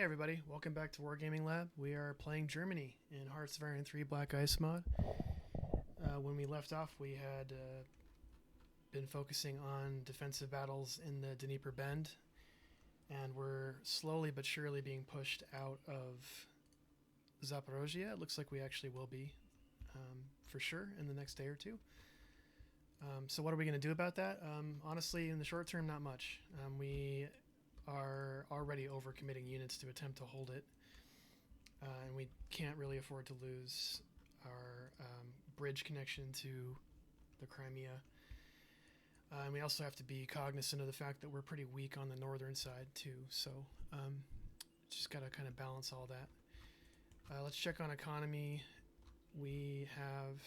Hey everybody, welcome back to Wargaming Lab. We are playing Germany in Hearts of Iron 3 Black Ice mod. When we left off, we had been focusing on defensive battles in the Dnieper Bend, and we're slowly but surely being pushed out of Zaporozhye. It looks like we actually will be, for sure, in the next day or two. So what are we going to do about that? Honestly, in the short term, not much. We are already overcommitting units to attempt to hold it, and we can't really afford to lose our bridge connection to the Crimea. And we also have to be cognizant of the fact that we're pretty weak on the northern side too, so just got to kind of balance all that. Let's check on economy. We have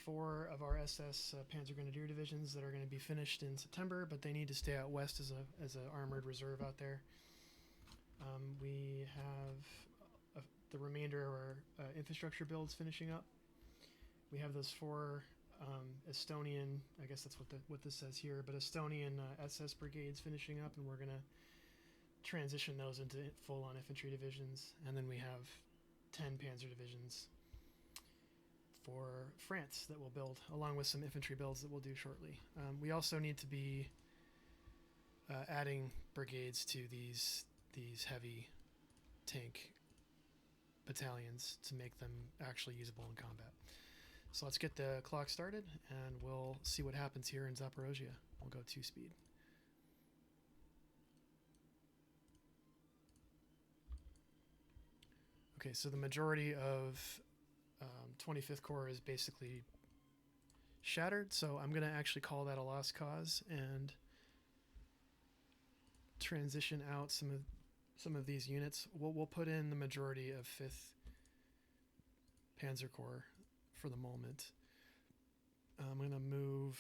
4 of our SS Panzer Grenadier divisions that are going to be finished in September, but they need to stay out west as a armored reserve out there. We have the remainder of our infrastructure builds finishing up. We have those 4 Estonian, I guess that's what this says here, but Estonian SS brigades finishing up, and we're going to transition those into full-on infantry divisions, and then we have 10 Panzer divisions for France that we'll build, along with some infantry builds that we'll do shortly. We also need to be adding brigades to these heavy tank battalions to make them actually usable in combat. So let's get the clock started, and we'll see what happens here in Zaporozhye. We'll go 2-speed. Okay, so the majority of 25th Corps is basically shattered, so I'm going to actually call that a lost cause and transition out some of these units. We'll put in the majority of 5th Panzer Corps for the moment. I'm going to move.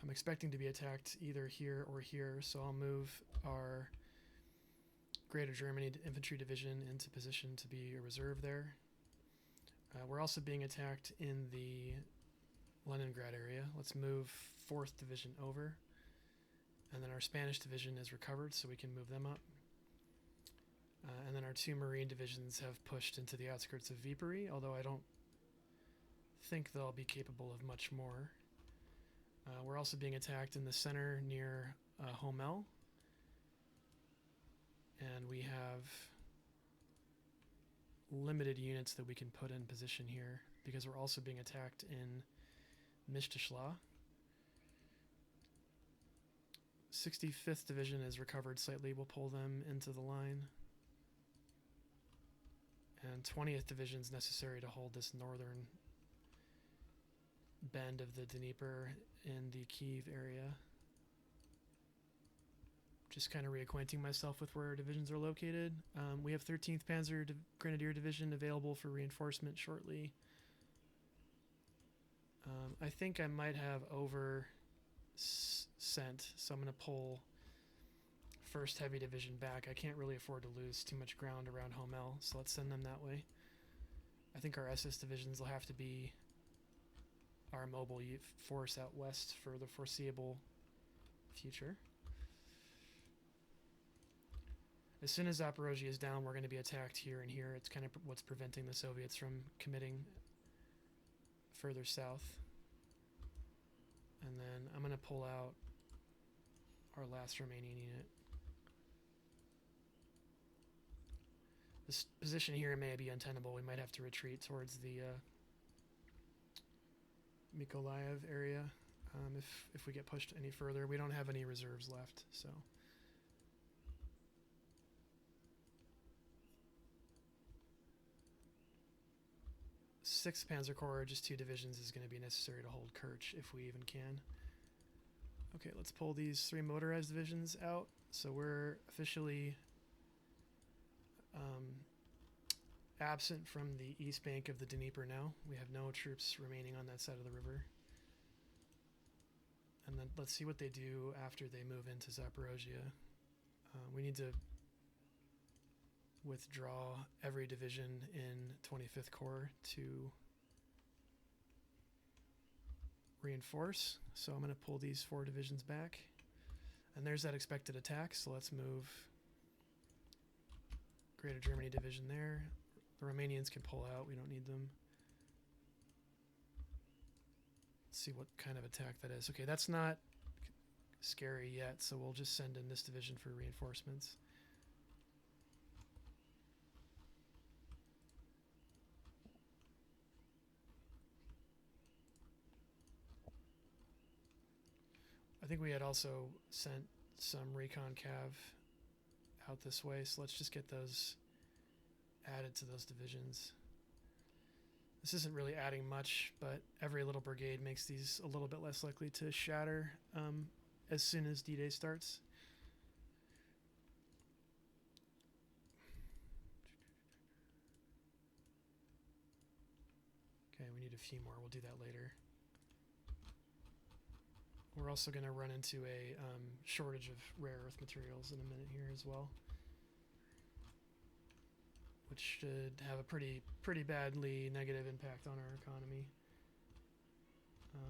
I'm expecting to be attacked either here or here, so I'll move our Greater Germany Infantry Division into position to be a reserve there. We're also being attacked in the Leningrad area. Let's move 4th Division over. And then our Spanish Division is recovered, so we can move them up. And then our 2 Marine divisions have pushed into the outskirts of Viipuri, although I don't think they'll be capable of much more. We're also being attacked in the center near Homel. And we have limited units that we can put in position here because we're also being attacked in Mistishla. 65th Division is recovered slightly. We'll pull them into the line. And 20th Division is necessary to hold this northern bend of the Dnieper in the Kyiv area. Just kind of reacquainting myself with where our divisions are located. We have 13th Panzer Grenadier Division available for reinforcement shortly. I think I might have sent, so I'm going to pull 1st Heavy Division back. I can't really afford to lose too much ground around Homel, so let's send them that way. I think our SS divisions will have to be our mobile force out west for the foreseeable future. As soon as Zaporozhye is down, we're going to be attacked here and here. It's kind of what's preventing the Soviets from committing further south. And then I'm going to pull out our last remaining unit. This position here may be untenable. We might have to retreat towards the Mykolaiv area if we get pushed any further. We don't have any reserves left, so... 6th Panzer Corps, just 2 divisions, is going to be necessary to hold Kerch if we even can. Okay, let's pull these 3 motorized divisions out. So we're officially absent from the east bank of the Dnieper now. We have no troops remaining on that side of the river. And then let's see what they do after they move into Zaporozhye. We need to withdraw every division in 25th Corps to reinforce. So I'm going to pull these 4 divisions back. And there's that expected attack, so let's move Greater Germany division there. The Romanians can pull out, we don't need them. Let's see what kind of attack that is. Okay, that's not scary yet, so we'll just send in this division for reinforcements. I think we had also sent some recon cav out this way, so let's just get those added to those divisions. This isn't really adding much, but every little brigade makes these a little bit less likely to shatter as soon as D-Day starts. Okay, we need a few more. We'll do that later. We're also going to run into a shortage of rare earth materials in a minute here as well, which should have a pretty badly negative impact on our economy.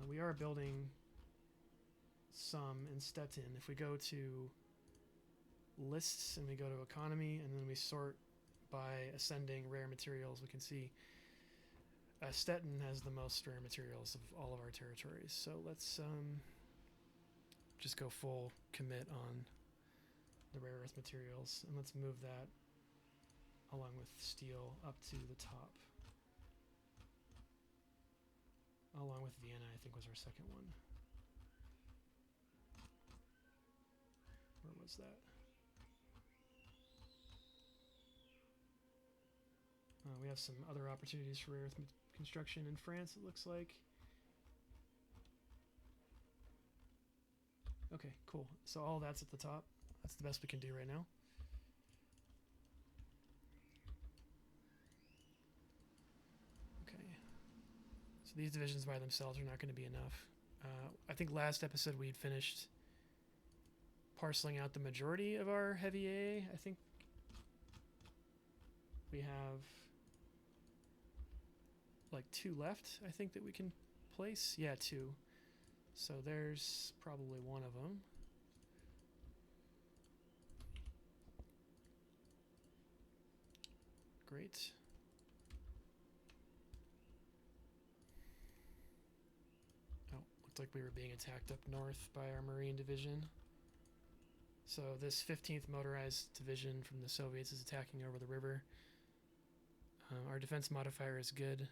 We are building some in Stettin. If we go to lists and we go to economy and then we sort by ascending rare materials, we can see Stettin has the most rare materials of all of our territories. So let's just go full commit on the rare earth materials, and let's move that along with steel up to the top. Along with Vienna, I think was our second one. Where was that? We have some other opportunities for rare earth construction in France, it looks like. Okay, cool. So all that's at the top. That's the best we can do right now. Okay. So these divisions by themselves are not going to be enough. I think last episode we'd finished parceling out the majority of our heavy AA. I think we have like 2 left, I think, that we can place. Yeah, 2. So there's probably one of them. Great. Oh, looked like we were being attacked up north by our Marine division. So this 15th Motorized Division from the Soviets is attacking over the river. Our defense modifier is good,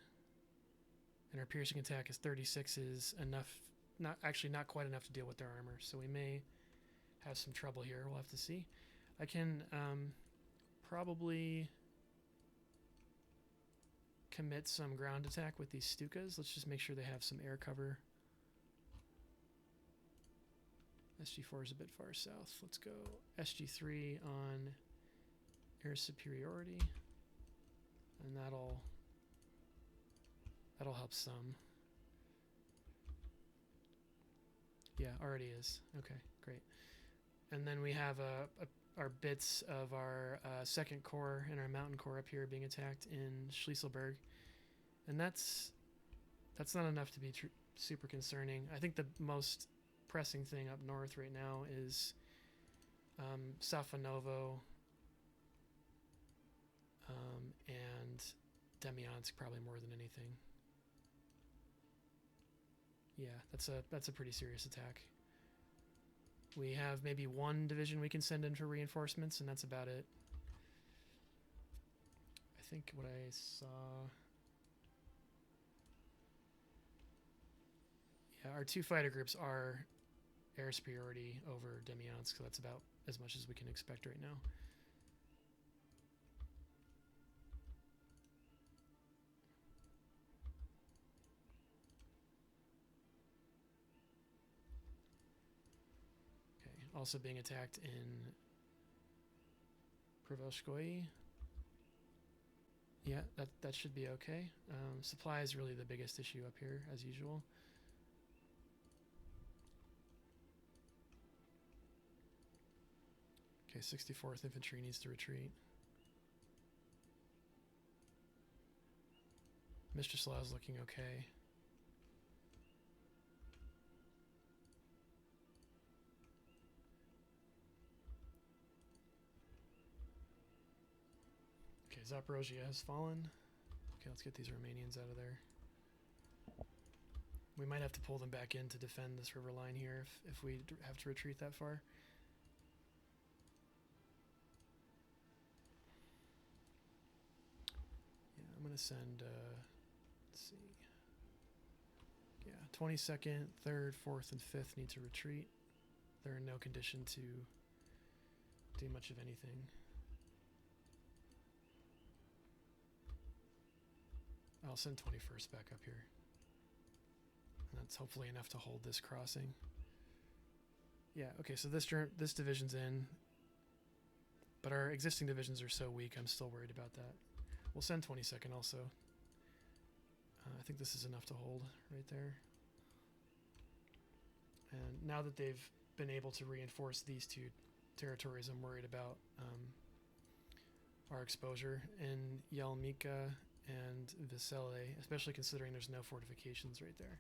and our piercing attack is 36 is enough. Not quite enough to deal with their armor, so we may have some trouble here. We'll have to see. I can probably commit some ground attack with these Stukas. Let's just make sure they have some air cover. SG4 is a bit far south. Let's go SG3 on air superiority, and that'll help some. Yeah, already is. Okay, great. And then we have our bits of our 2nd Corps and our Mountain Corps up here being attacked in Schlesselburg. And that's not enough to be super concerning. I think the most pressing thing up north right now is Safanovo and Demyansk, probably more than anything. Yeah, that's a pretty serious attack. We have maybe 1 division we can send in for reinforcements, and that's about it. I think what I saw... Yeah, our 2 fighter groups are air superiority over Demyansk, so that's about as much as we can expect right now. Also being attacked in Provoshkoye. Yeah, that should be okay. Supply is really the biggest issue up here, as usual. Okay, 64th Infantry needs to retreat. Mistral is looking okay. Zaporozhye has fallen. Okay, let's get these Romanians out of there. We might have to pull them back in to defend this river line here if we have to retreat that far. Yeah, I'm going to send, let's see. Yeah, 22nd, 3rd, 4th, and 5th need to retreat. They're in no condition to do much of anything. I'll send 21st back up here. And that's hopefully enough to hold this crossing. Yeah, okay, so this division's in. But our existing divisions are so weak, I'm still worried about that. We'll send 22nd also. I think this is enough to hold right there. And now that they've been able to reinforce these two territories, I'm worried about our exposure in Yelmika and Vesele, especially considering there's no fortifications right there.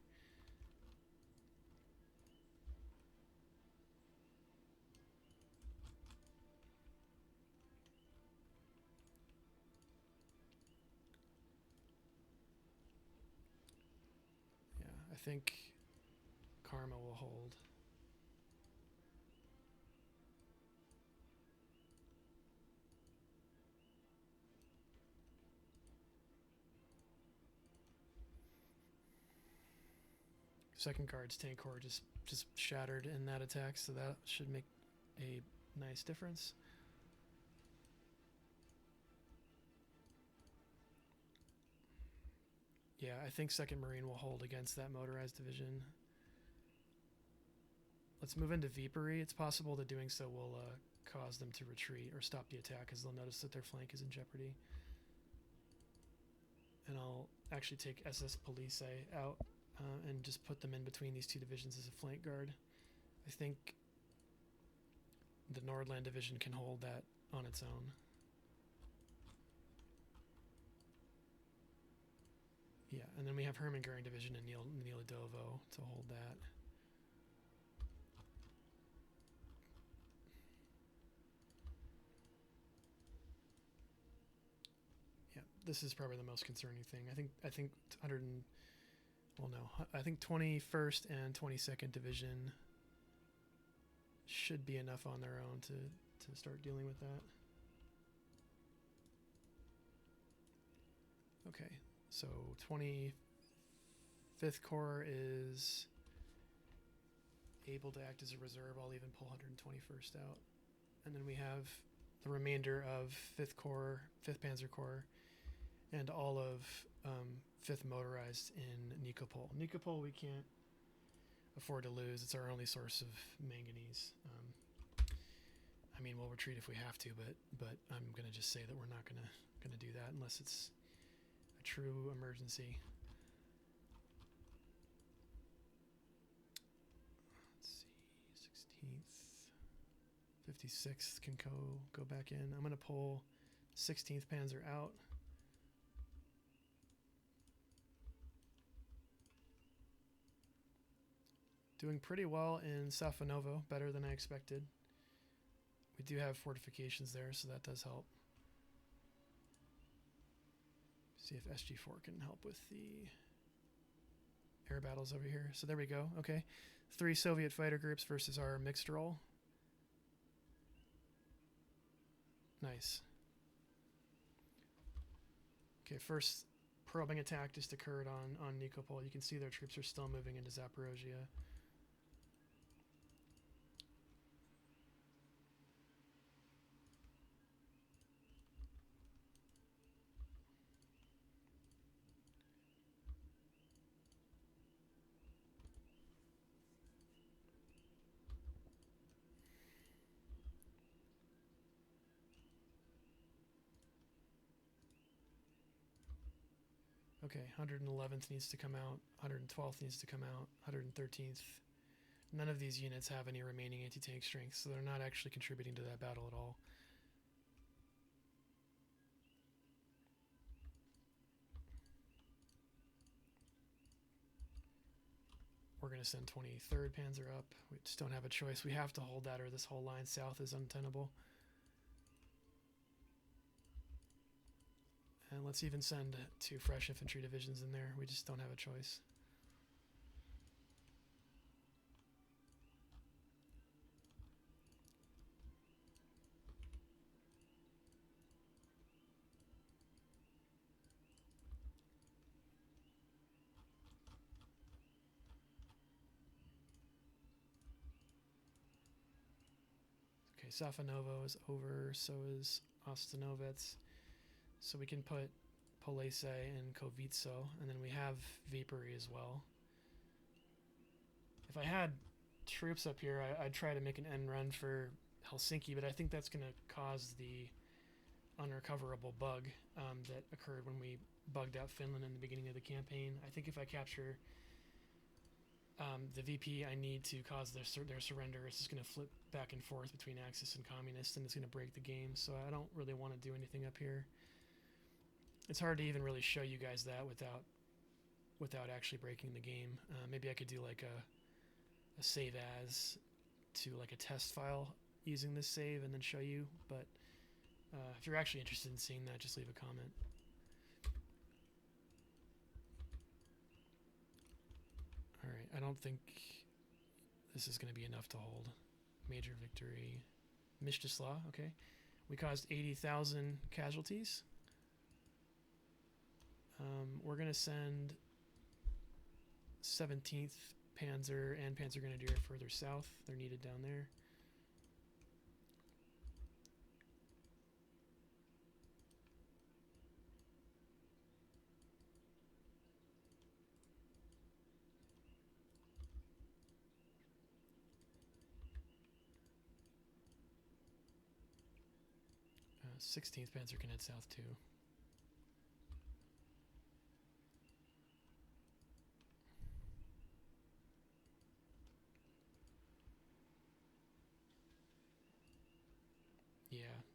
Yeah, I think Karma will hold. Second Guard's tank corps just shattered in that attack, so that should make a nice difference. Yeah, I think 2nd Marine will hold against that motorized division. Let's move into Viipuri. It's possible that doing so will cause them to retreat or stop the attack, as they'll notice that their flank is in jeopardy. And I'll actually take SS Police out and just put them in between these two divisions as a flank guard. I think the Nordland division can hold that on its own. Yeah, and then we have Hermann Goering division in Nieladovo to hold that. Yeah, this is probably the most concerning thing. I think 21st and 22nd division should be enough on their own to start dealing with that. Okay, so 25th Corps is able to act as a reserve. I'll even pull 121st out. And then we have the remainder of 5th Corps, 5th Panzer Corps, and all of 5th Motorized in Nikopol. Nikopol we can't afford to lose. It's our only source of manganese. I mean, we'll retreat if we have to, but I'm gonna just say that we're not gonna do that unless it's a true emergency. Let's see, 16th, 56th can go back in. I'm gonna pull 16th Panzer out. Doing pretty well in Safanovo, better than I expected. We do have fortifications there, so that does help. See if SG4 can help with the air battles over here. So there we go. Okay. 3 Soviet fighter groups versus our mixed role. Nice. Okay, first probing attack just occurred on Nikopol. You can see their troops are still moving into Zaporozhye. Okay, 111th needs to come out, 112th needs to come out, 113th. None of these units have any remaining anti-tank strength, so they're not actually contributing to that battle at all. We're going to send 23rd Panzer up. We just don't have a choice. We have to hold that or this whole line south is untenable. And let's even send 2 fresh infantry divisions in there. We just don't have a choice. Okay, Safanovo is over, so is Ostanovets. So we can put Polese and Kovitso, and then we have Viipuri as well. If I had troops up here, I'd try to make an end run for Helsinki, but I think that's going to cause the unrecoverable bug that occurred when we bugged out Finland in the beginning of the campaign. I think if I capture the VP, I need to cause their surrender. It's just going to flip back and forth between Axis and Communist, and it's going to break the game, so I don't really want to do anything up here. It's hard to even really show you guys that without actually breaking the game. Maybe I could do like a save as to like a test file using this save and then show you, but if you're actually interested in seeing that, just leave a comment. Alright, I don't think this is going to be enough to hold. Major victory. Mishtislaw, okay. We caused 80,000 casualties. We're going to send 17th Panzer and Panzer Grenadier further south. They're needed down there. Uh, 16th Panzer can head south too.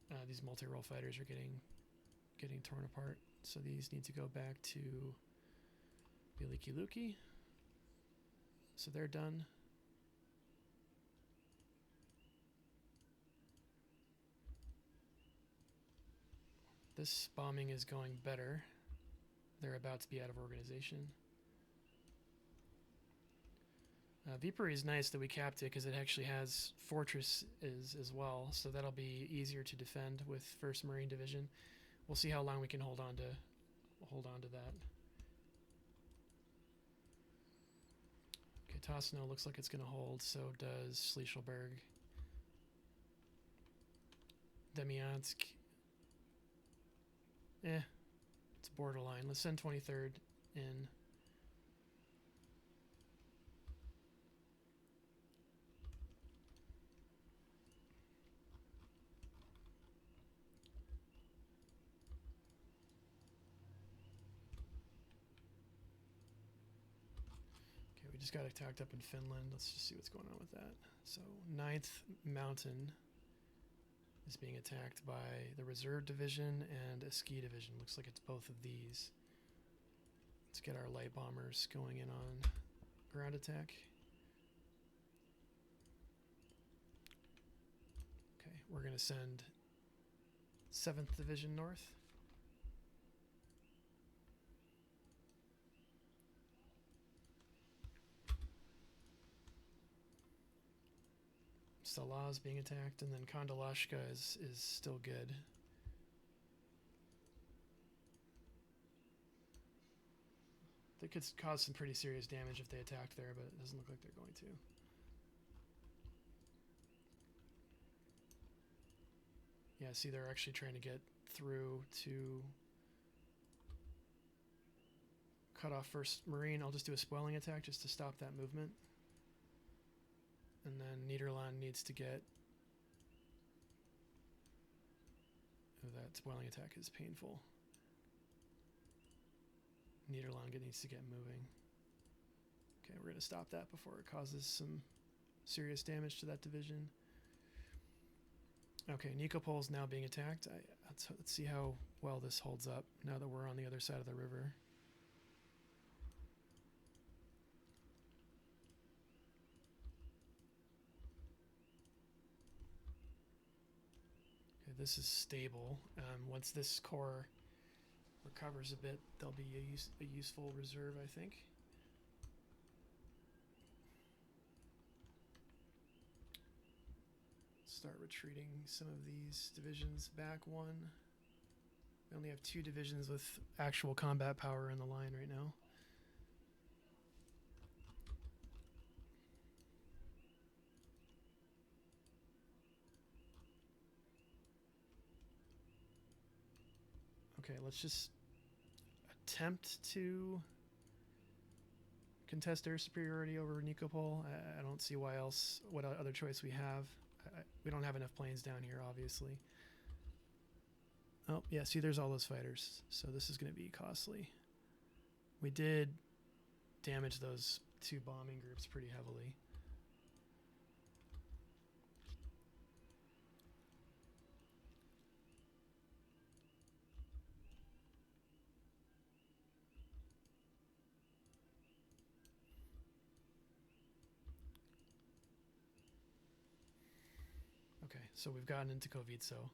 Yeah, these multi-role fighters are getting torn apart, so these need to go back to Biliki Luki. So they're done. This bombing is going better. They're about to be out of organization. Viipuri is nice that we capped it because it actually has fortresses as well, so that'll be easier to defend with 1st Marine Division. We'll see how long we can hold on to that. Okay, Tosno looks like it's going to hold, so does Schliechelberg. Demyansk. It's borderline. Let's send 23rd in. Just got attacked up in Finland. Let's just see what's going on with that. So 9th Mountain is being attacked by the Reserve Division and a Ski Division. Looks like it's both of these. Let's get our light bombers going in on ground attack. Okay, we're going to send 7th Division north. Salah is being attacked, and then Kandalashka is still good. They could cause some pretty serious damage if they attacked there, but it doesn't look like they're going to. Yeah, see, they're actually trying to get through to cut off 1st Marine. I'll just do a spoiling attack just to stop that movement. And then Niederland needs to get... Oh, that spoiling attack is painful. Niederland needs to get moving. Okay, we're going to stop that before it causes some serious damage to that division. Okay, Nikopol is now being attacked. Let's see how well this holds up now that we're on the other side of the river. This is stable. Once this core recovers a bit, they'll be a useful reserve, I think. Start retreating some of these divisions back one. We only have 2 divisions with actual combat power in the line right now. Okay, let's just attempt to contest air superiority over Nikopol. I don't see what other choice we have. We don't have enough planes down here, obviously. Oh, yeah, see, there's all those fighters. So this is going to be costly. We did damage those 2 bombing groups pretty heavily. Okay, so we've gotten into Kovitso.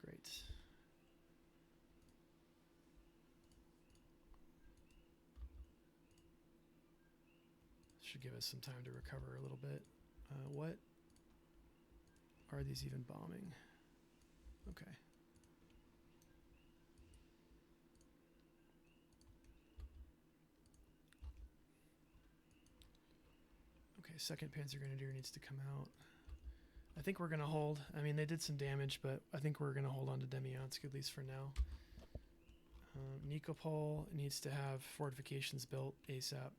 Great. Should give us some time to recover a little bit. What are these even bombing? Okay. Okay, 2nd Panzer Grenadier needs to come out. I think we're going to hold. I mean, they did some damage, but I think we're going to hold on to Demyansk, at least for now. Nikopol needs to have fortifications built ASAP.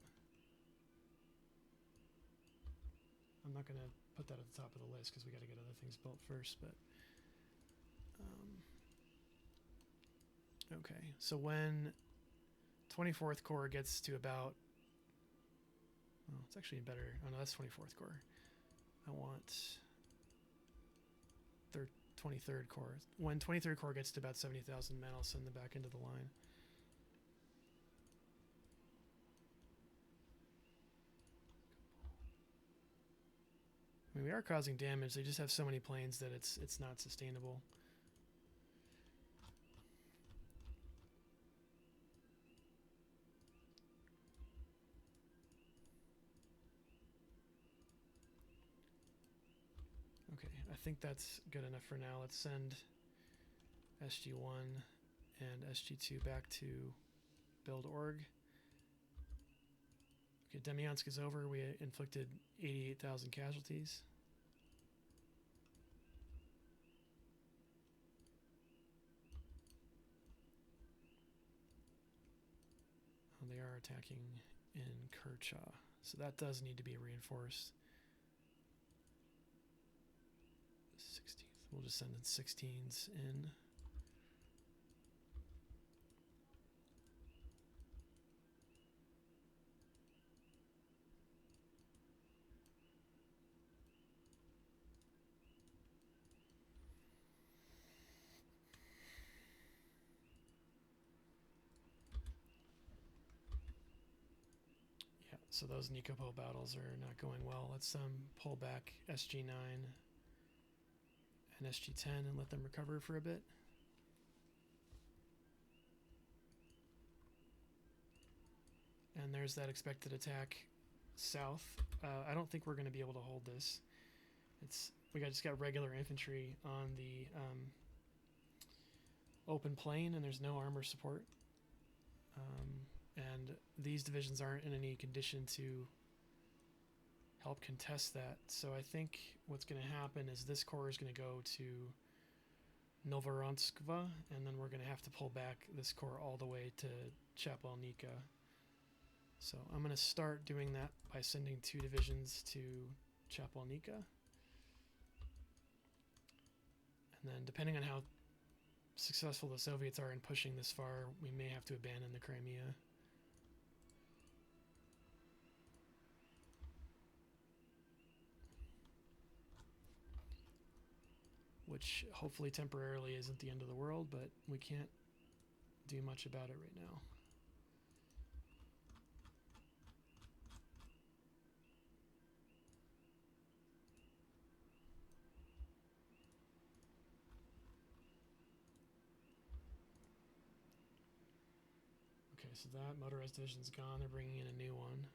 I'm not going to put that at the top of the list because we got to get other things built first, but... okay, so when 24th Corps gets to about... oh, it's actually better. Oh, no, that's 24th Corps. I want 23rd Corps. When 23rd Corps gets to about 70,000 men, I'll send them back into the line. I mean, we are causing damage. They just have so many planes that it's not sustainable. Okay, I think that's good enough for now. Let's send SG1 and SG2 back to build org. Okay, Demyansk is over. We inflicted 88,000 casualties. Oh, they are attacking in Kercha, so that does need to be reinforced. 16th. We'll just send in 16s in. Yeah, so those Nikopol battles are not going well. Let's pull back SG9 and SG10 and let them recover for a bit. And there's that expected attack south. I don't think we're going to be able to hold this. We just got regular infantry on the open plain, and there's no armor support. And these divisions aren't in any condition to help contest that. So I think what's going to happen is this corps is going to go to Novoronskva, and then we're going to have to pull back this corps all the way to Chapelnica. So I'm going to start doing that by sending 2 divisions to Chapelnica. And then depending on how successful the Soviets are in pushing this far, we may have to abandon the Crimea. Which hopefully temporarily isn't the end of the world, but we can't do much about it right now. Okay, so that motorized division's gone. They're bringing in a new one.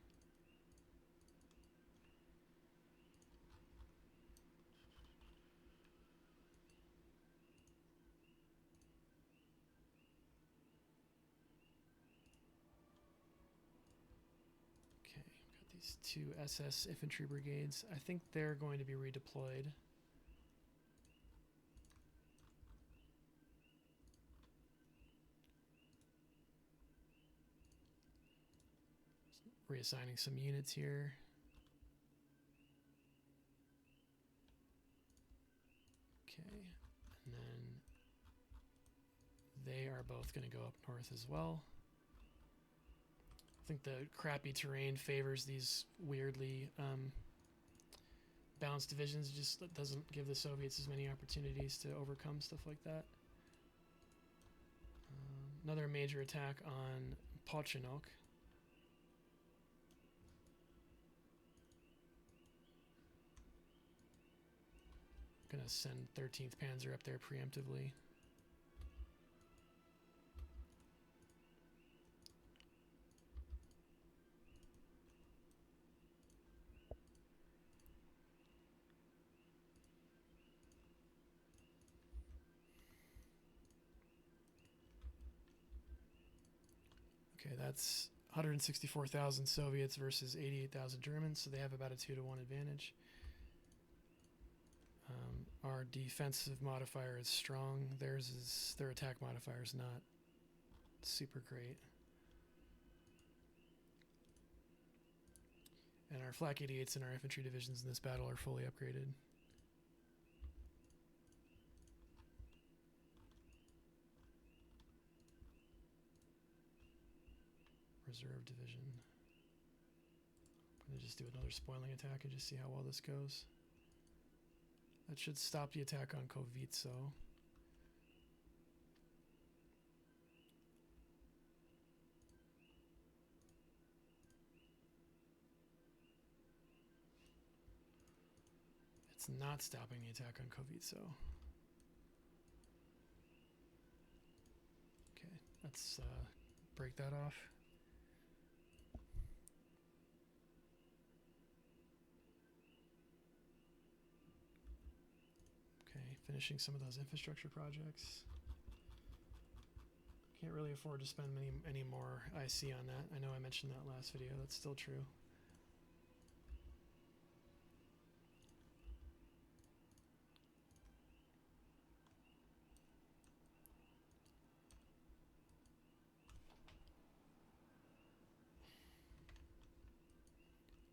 Okay, we've got these two SS infantry brigades. I think they're going to be redeployed. Reassigning some units here. Okay, and then they are both going to go up north as well. I think the crappy terrain favors these weirdly balanced divisions. It just doesn't give the Soviets as many opportunities to overcome stuff like that. Another major attack on Pochinok. Gonna send 13th Panzer up there preemptively. Okay, that's 164,000 Soviets versus 88,000 Germans, so they have about a 2-to-1 advantage. Our defensive modifier is strong. Their attack modifier is not super great. And our Flak 88s and our infantry divisions in this battle are fully upgraded. Reserve division. I'm going to just do another spoiling attack and just see how well this goes. That should stop the attack on Kovitso. It's not stopping the attack on Kovitso. Okay, let's break that off. Finishing some of those infrastructure projects. Can't really afford to spend any more IC on that. I know I mentioned that last video. That's still true.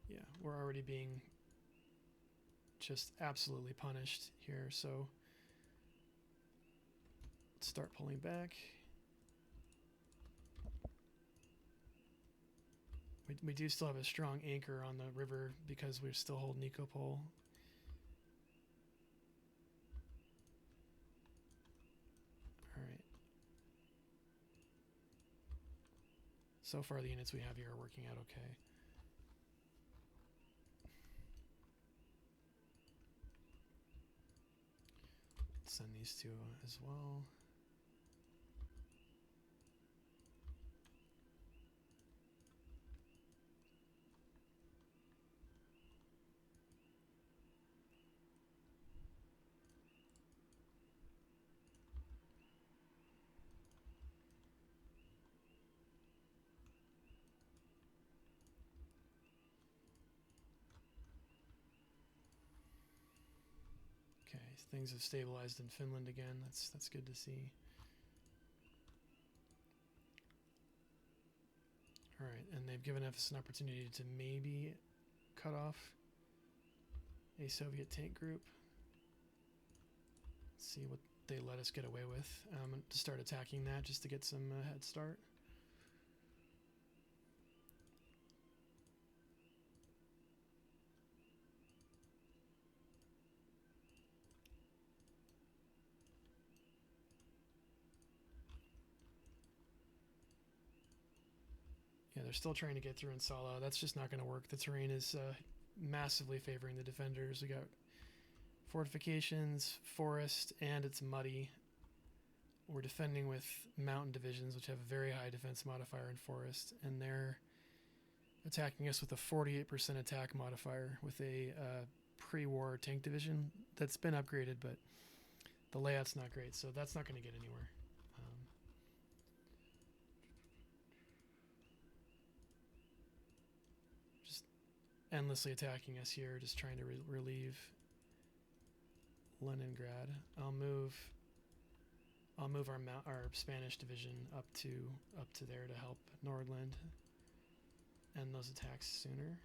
Yeah, we're already being just absolutely punished here, so let's start pulling back. We do still have a strong anchor on the river because we still hold Nikopol. Alright. So far the units we have here are working out okay. Send these two as well. Okay, things have stabilized in Finland again. That's good to see. All right, and they've given us an opportunity to maybe cut off a Soviet tank group. Let's see what they let us get away with. To start attacking that just to get some head start. Yeah, they're still trying to get through in Sala. That's just not going to work. The terrain is massively favoring the defenders. We got fortifications, forest, and it's muddy. we're defending with mountain divisions, which have a very high defense modifier in forest, and they're attacking us with a 48% attack modifier with a pre-war tank division that's been upgraded, but the layout's not great, so that's not going to get anywhere. Just endlessly attacking us here, just trying to relieve Leningrad. I'll move our Spanish division up to there to help Nordland end those attacks sooner.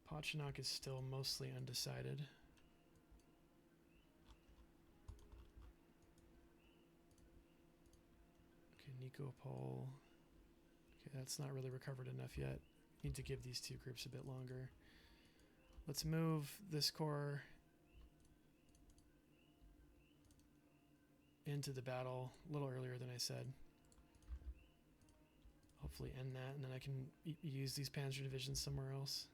Pachinak is still mostly undecided. Okay, Nikopol. Okay, that's not really recovered enough yet. Need to give these two groups a bit longer. Let's move this corps into the battle a little earlier than I said. Hopefully end that, and then I can use these panzer divisions somewhere else.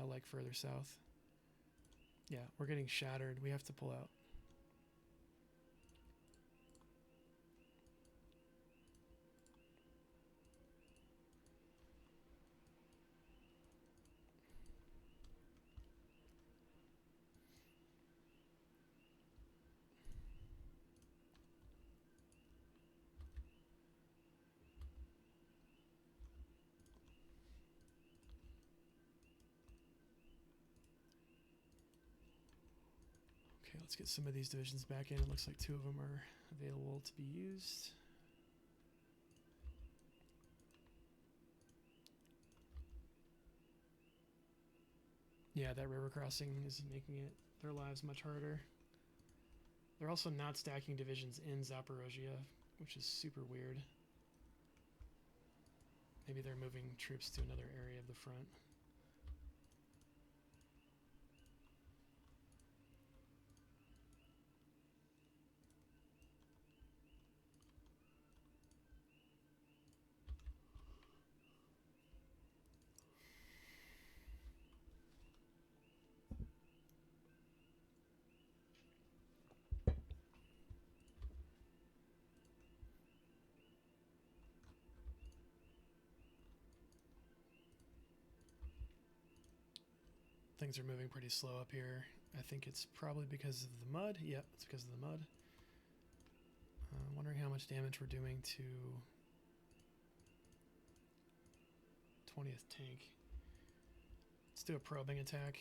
Like further south. Yeah, we're getting shattered. We have to pull out. Okay, let's get some of these divisions back in. It looks like 2 of them are available to be used. Yeah, that river crossing is making their lives much harder. They're also not stacking divisions in Zaporozhye, which is super weird. Maybe they're moving troops to another area of the front. Things are moving pretty slow up here. I think it's probably because of the mud. Yep, it's because of the mud. Wondering how much damage we're doing to 20th tank. Let's do a probing attack.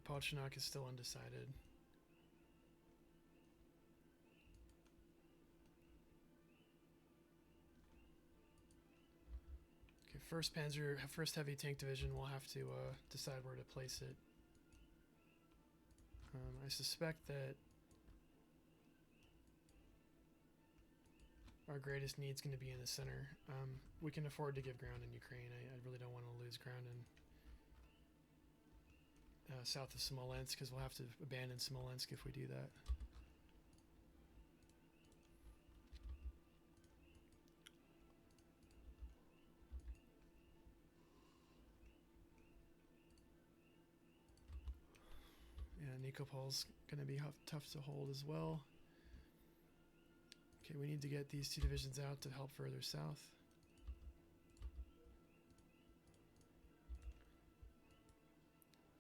Pachinak is still undecided. Okay, first heavy tank division will have to decide where to place it. I suspect that our greatest need is going to be in the center. We can afford to give ground in Ukraine. I really don't want to lose ground in south of Smolensk, because we'll have to abandon Smolensk if we do that. Yeah, Nikopol's going to be tough to hold as well. Okay, we need to get these 2 divisions out to help further south.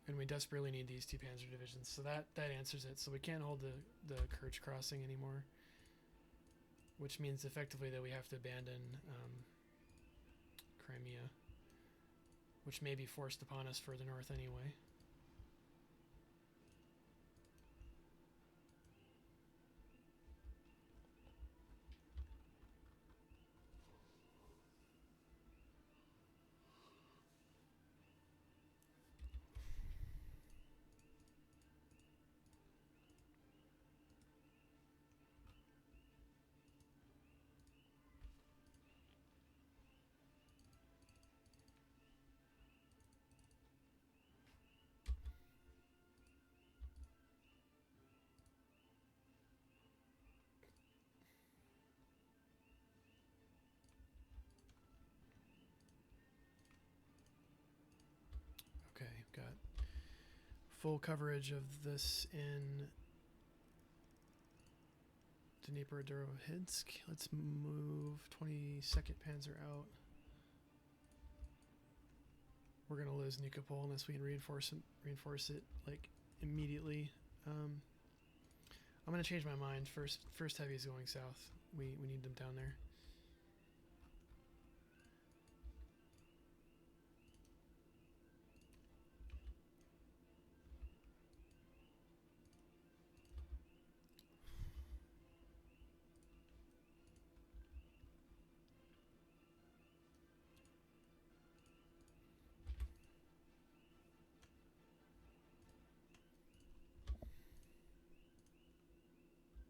And we desperately need these 2 panzer divisions, so that answers it. So we can't hold the Kerch crossing anymore, which means effectively that we have to abandon Crimea, which may be forced upon us further north anyway. full coverage of this in Dnieper Aug. Let's move 22nd Panzer out. We're gonna lose Nikopol unless we can reinforce it like immediately. I'm gonna change my mind. First heavy is going south. We need them down there.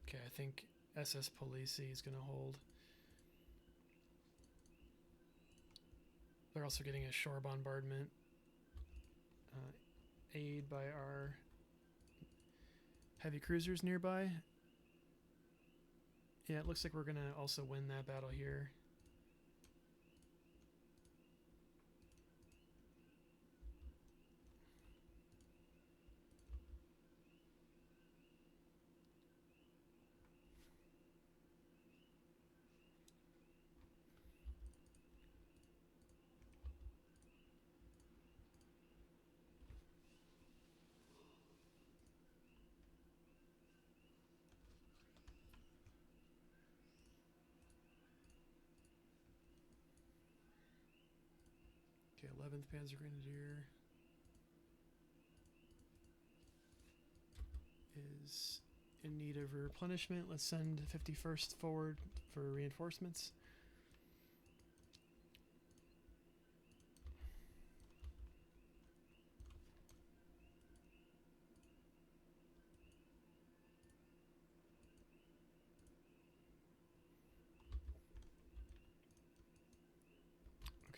Okay, I think SS Polisi is gonna hold. They're also getting a shore bombardment. Aid by our heavy cruisers nearby. Yeah, it looks like we're going to also win that battle here. Okay, 11th Panzer Grenadier is in need of replenishment. Let's send 51st forward for reinforcements.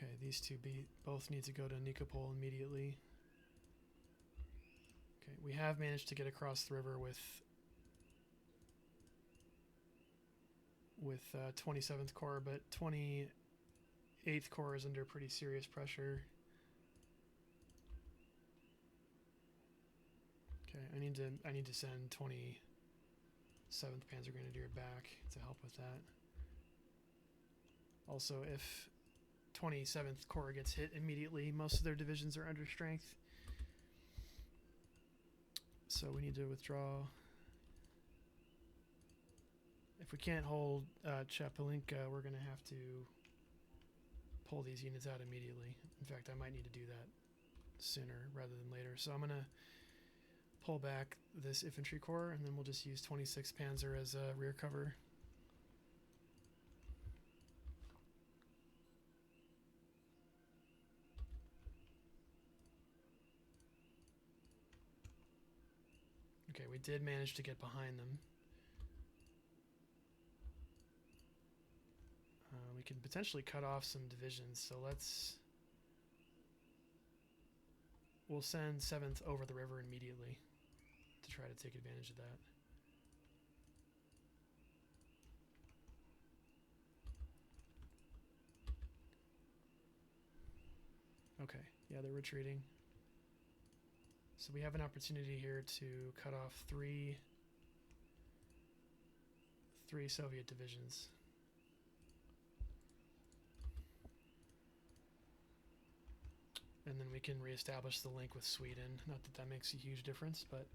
Okay, these two both need to go to Nikopol immediately. Okay, we have managed to get across the river with 27th Corps, but 28th Corps is under pretty serious pressure. Okay, I need to send 27th Panzer Grenadier back to help with that. Also, if 27th Corps gets hit immediately, most of their divisions are under strength. So we need to withdraw. If we can't hold Chapelinka, we're going to have to pull these units out immediately. In fact, I might need to do that sooner rather than later. So I'm going to pull back this infantry corps, and then we'll just use 26th Panzer as a rear cover. Okay, we did manage to get behind them. We can potentially cut off some divisions, so we'll send 7th over the river immediately to try to take advantage of that. Okay, yeah, they're retreating. So we have an opportunity here to cut off three Soviet divisions. And then we can reestablish the link with Sweden. Not that that makes a huge difference, but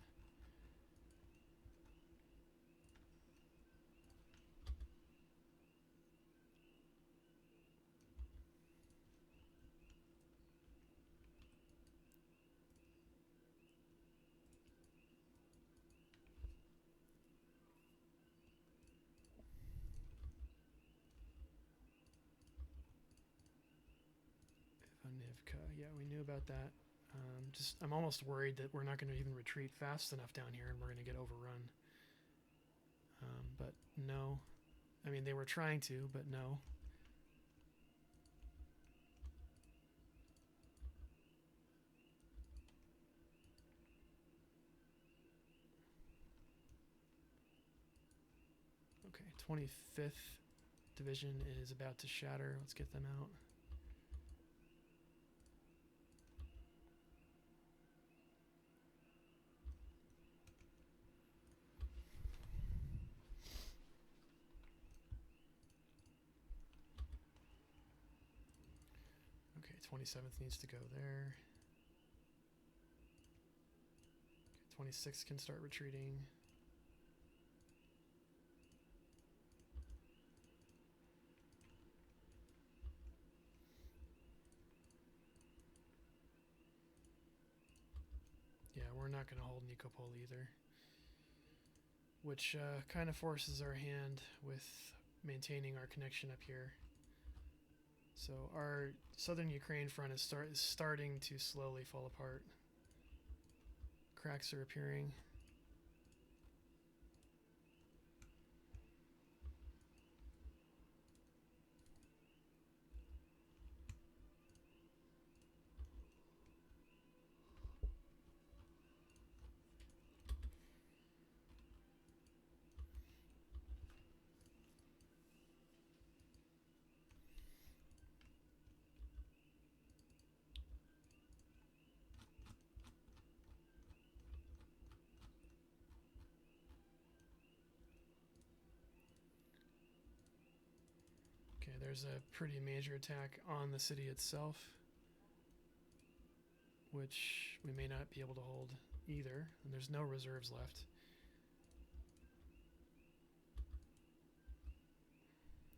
yeah, we knew about that. I'm almost worried that we're not going to even retreat fast enough down here and we're going to get overrun. But no. I mean, they were trying to, but no. Okay, 25th Division is about to shatter. Let's get them out. 27th needs to go there. Okay, 26th can start retreating. Yeah, we're not going to hold Nikopol either, which kind of forces our hand with maintaining our connection up here. So our southern Ukraine front is starting to slowly fall apart. Cracks are appearing. Okay, there's a pretty major attack on the city itself, which we may not be able to hold either, and there's no reserves left.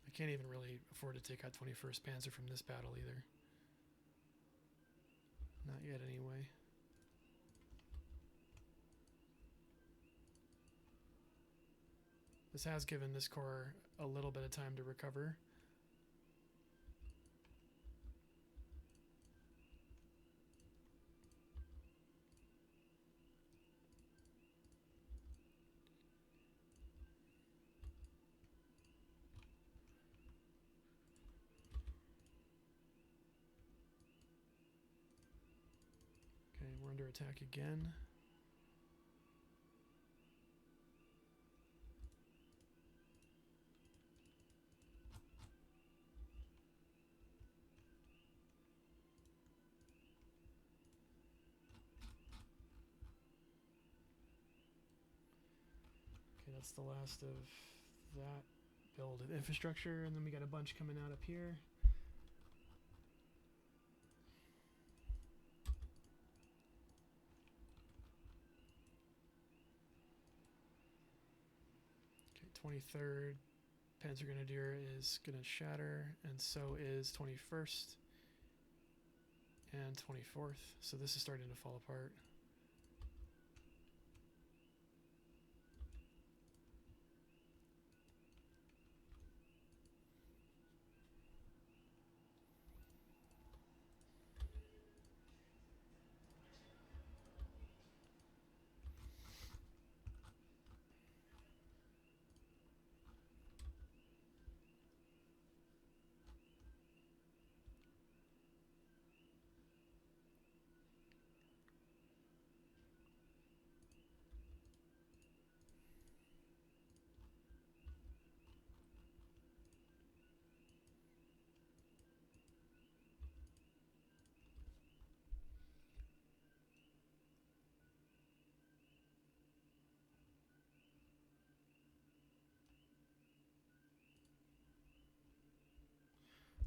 I can't even really afford to take out 21st Panzer from this battle either. Not yet anyway. This has given this corps a little bit of time to recover. Okay, we're under attack again. Okay, that's the last of that build of infrastructure, and then we got a bunch coming out up here. Okay, 23rd Panzer Grenadier is going to shatter, and so is 21st and 24th. So this is starting to fall apart.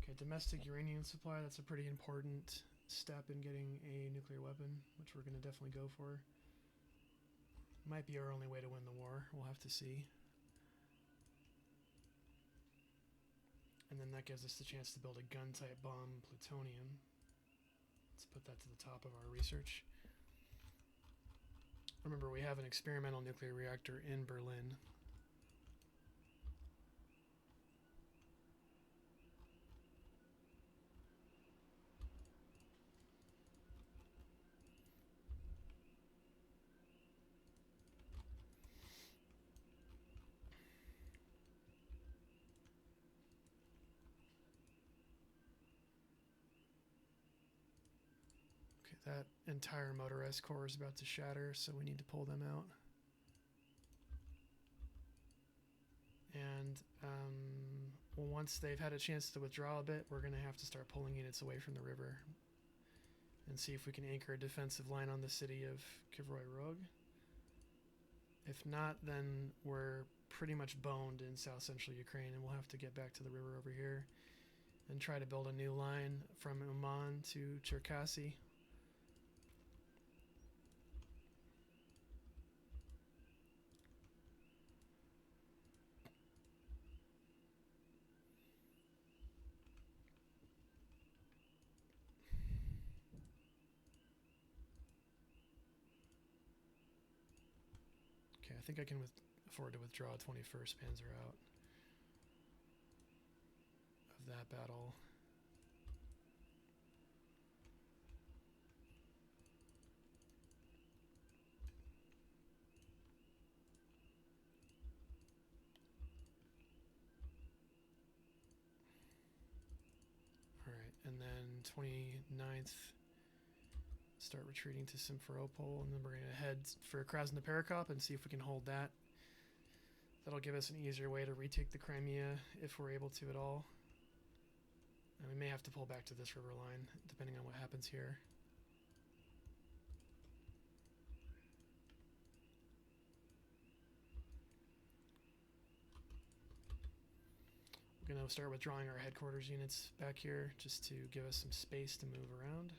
Okay, domestic uranium supply, that's a pretty important step in getting a nuclear weapon, which we're going to definitely go for. Might be our only way to win the war, we'll have to see. And then that gives us the chance to build a gun-type bomb, plutonium. Let's put that to the top of our research. Remember, we have an experimental nuclear reactor in Berlin. That entire motorized core is about to shatter, so we need to pull them out. And once they've had a chance to withdraw a bit, we're going to have to start pulling units away from the river and see if we can anchor a defensive line on the city of Lower Rog. If not, then we're pretty much boned in south central Ukraine, and we'll have to get back to the river over here and try to build a new line from Uman to Cherkasy. Okay, I think I can afford to withdraw 21st Panzer out of that battle. Alright, and then 29th, start retreating to Simferopol, and then we're going to head for Krasnoperekop and see if we can hold that. That'll give us an easier way to retake the Crimea if we're able to at all. And we may have to pull back to this river line, depending on what happens here. We're going to start withdrawing our headquarters units back here, just to give us some space to move around.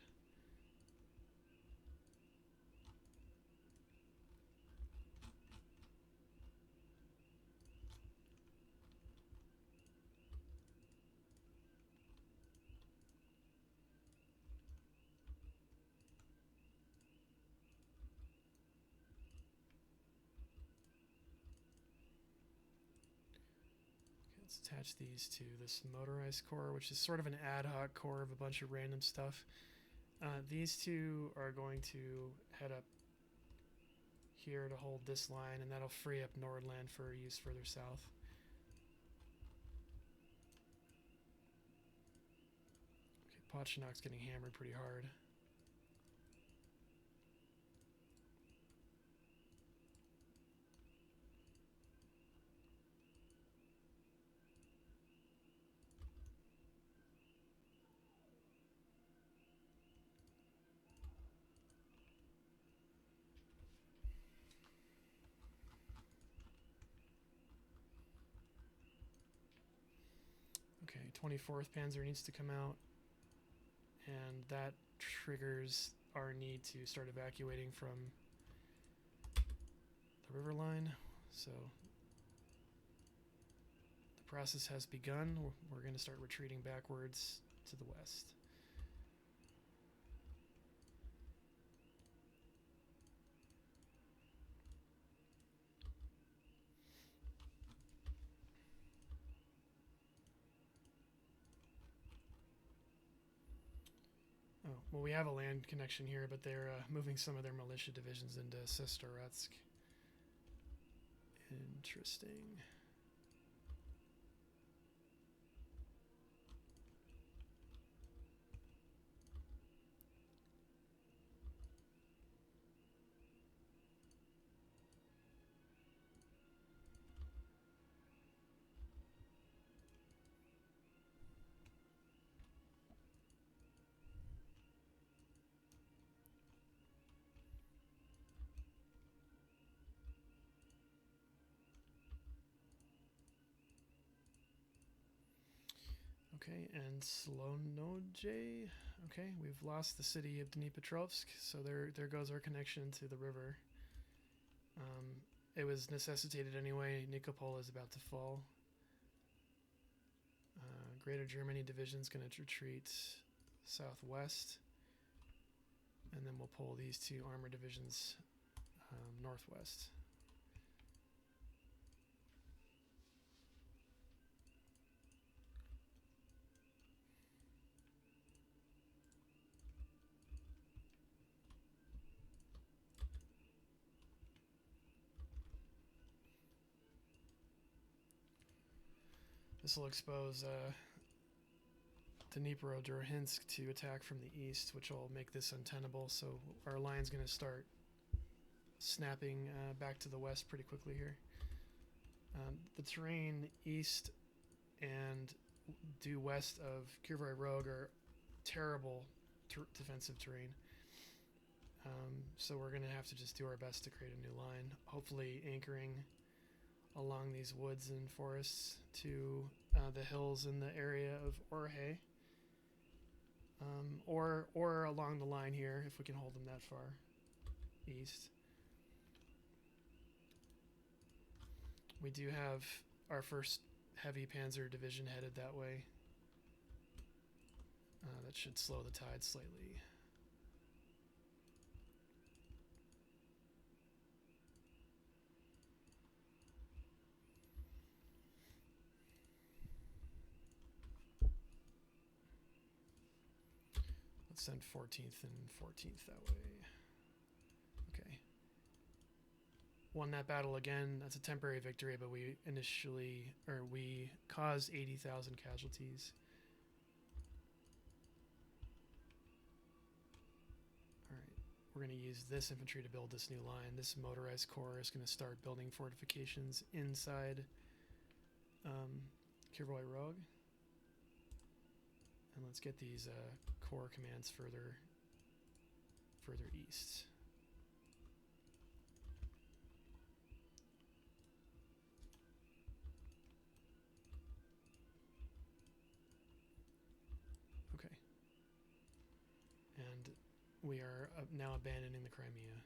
Let's attach these to this motorized corps, which is sort of an ad hoc corps of a bunch of random stuff. These two are going to head up here to hold this line, and that'll free up Nordland for use further south. Okay, Pochinok's getting hammered pretty hard. Okay, 24th Panzer needs to come out, and that triggers our need to start evacuating from the river line. So the process has begun. We're going to start retreating backwards to the west. Oh, well, we have a land connection here, but they're moving some of their militia divisions into Sestoretsk. Interesting. Okay, and Slonoje. Okay, we've lost the city of Dnipropetrovsk, so there goes our connection to the river. It was necessitated anyway. Nikopol is about to fall. Greater Germany division's going to retreat southwest, and then we'll pull these two armored divisions northwest. This will expose Dnipro-Drohinsk to attack from the east, which will make this untenable. So our line's going to start snapping back to the west pretty quickly here. The terrain east and due west of Kryvyi Rog are terrible defensive terrain. So we're going to have to just do our best to create a new line, hopefully anchoring along these woods and forests to the hills in the area of Orhe. Or along the line here, if we can hold them that far east. We do have our first heavy panzer division headed that way. That should slow the tide slightly. Let's send 14th and 14th that way. Okay. Won that battle again. That's a temporary victory, but we caused 80,000 casualties. Alright, we're going to use this infantry to build this new line. This motorized corps is going to start building fortifications inside Lower Rogue. And let's get these corps commands further east. Okay. And we are now abandoning the Crimea.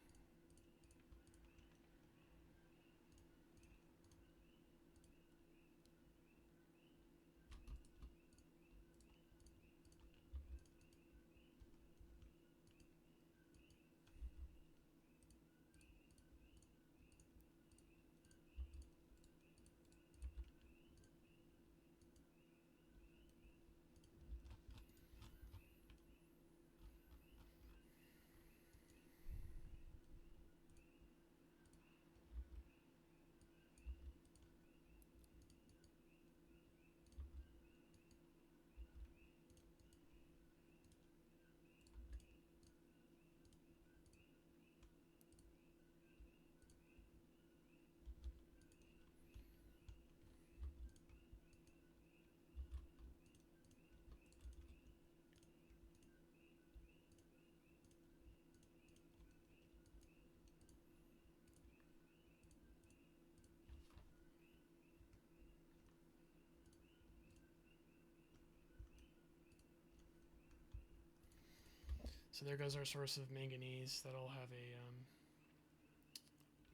So there goes our source of manganese. That'll have a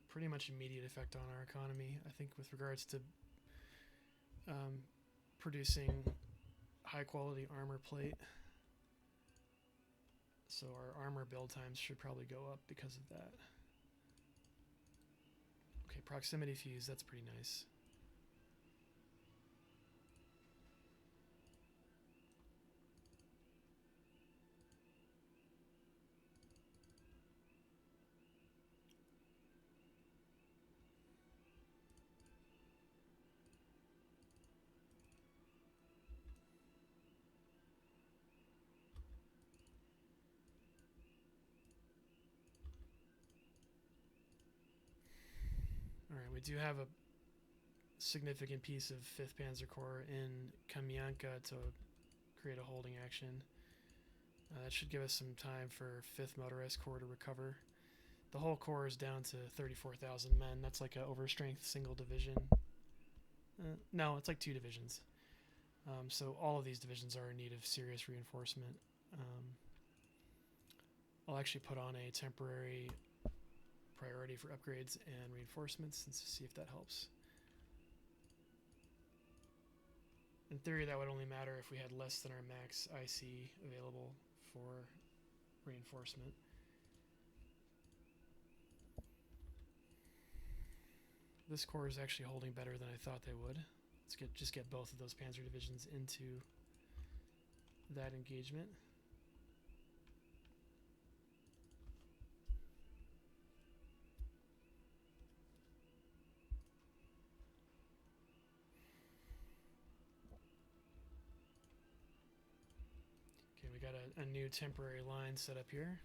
pretty much immediate effect on our economy. I think with regards to producing high quality armor plate. So our armor build times should probably go up because of that. Okay, proximity fuse, that's pretty nice. Alright, we do have a significant piece of 5th Panzer Corps in Kamyanka to create a holding action. That should give us some time for 5th Motorized Corps to recover. The whole corps is down to 34,000 men. That's like an overstrength single division. No, it's like 2 divisions. So all of these divisions are in need of serious reinforcement. I'll actually put on a temporary priority for upgrades and reinforcements and see if that helps. In theory, that would only matter if we had less than our max IC available for reinforcement. This corps is actually holding better than I thought they would. Let's just get both of those panzer divisions into that engagement. Okay, we got a new temporary line set up here.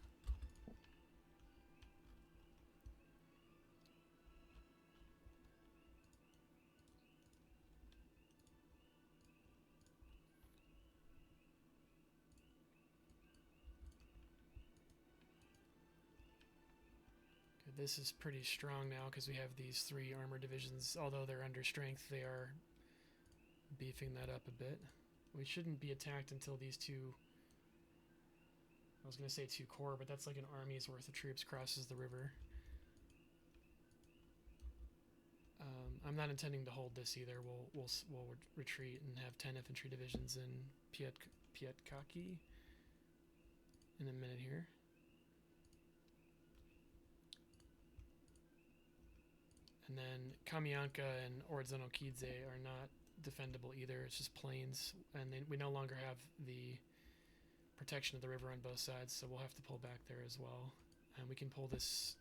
This is pretty strong now because we have these 3 armor divisions. Although they're under strength, they are beefing that up a bit. We shouldn't be attacked until these two, I was going to say 2 corps, but that's like an army's worth of troops crosses the river. I'm not intending to hold this either. We'll retreat and have 10 infantry divisions in Pietkaki in a minute here. And then Kamianka and Ordzonokidze are not defendable either. It's just plains, and we no longer have the protection of the river on both sides, so we'll have to pull back there as well. And we can pull this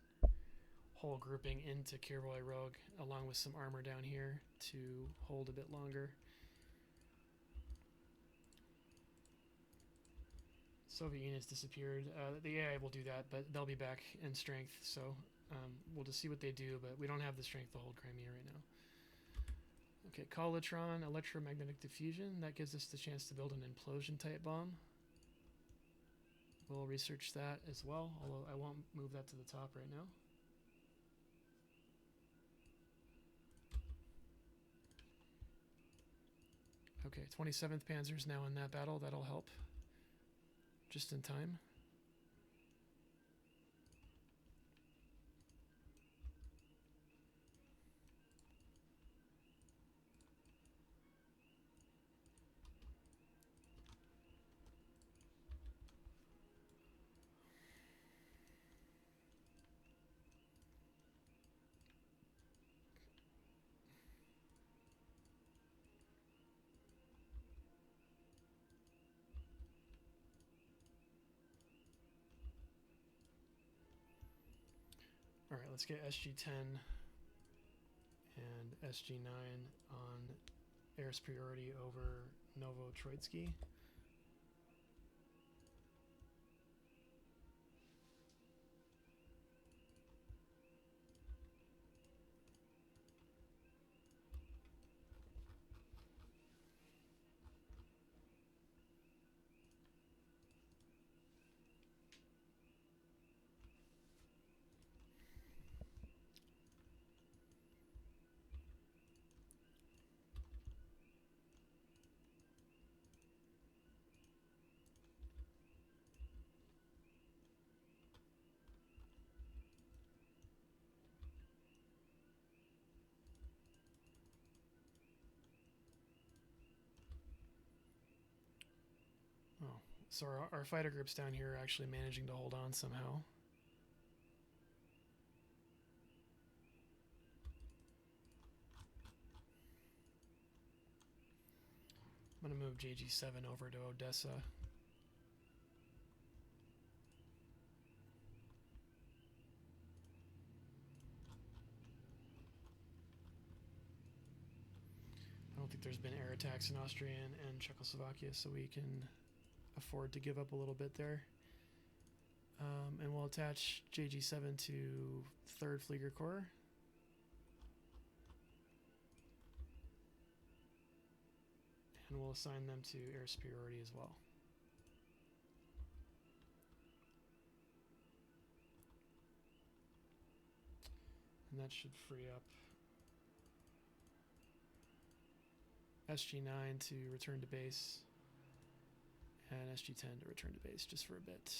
whole grouping into Kirvoy Rog along with some armor down here to hold a bit longer. Soviet units disappeared. The AI will do that, but they'll be back in strength, so we'll just see what they do, but we don't have the strength to hold Crimea right now. Okay, Collitron, electromagnetic diffusion. That gives us the chance to build an implosion type bomb. We'll research that as well, although I won't move that to the top right now. Okay, 27th Panzer's now in that battle. That'll help. Just in time. All right, let's get SG-10 and SG-9 on air superiority over Novotroitsky. Oh, so our fighter groups down here are actually managing to hold on somehow. I'm going to move JG7 over to Odessa. I don't think there's been air attacks in Austria and Czechoslovakia, so we can afford to give up a little bit there. And we'll attach JG7 to 3rd Flieger Corps. And we'll assign them to air superiority as well. And that should free up SG-9 to return to base and SG-10 to return to base just for a bit.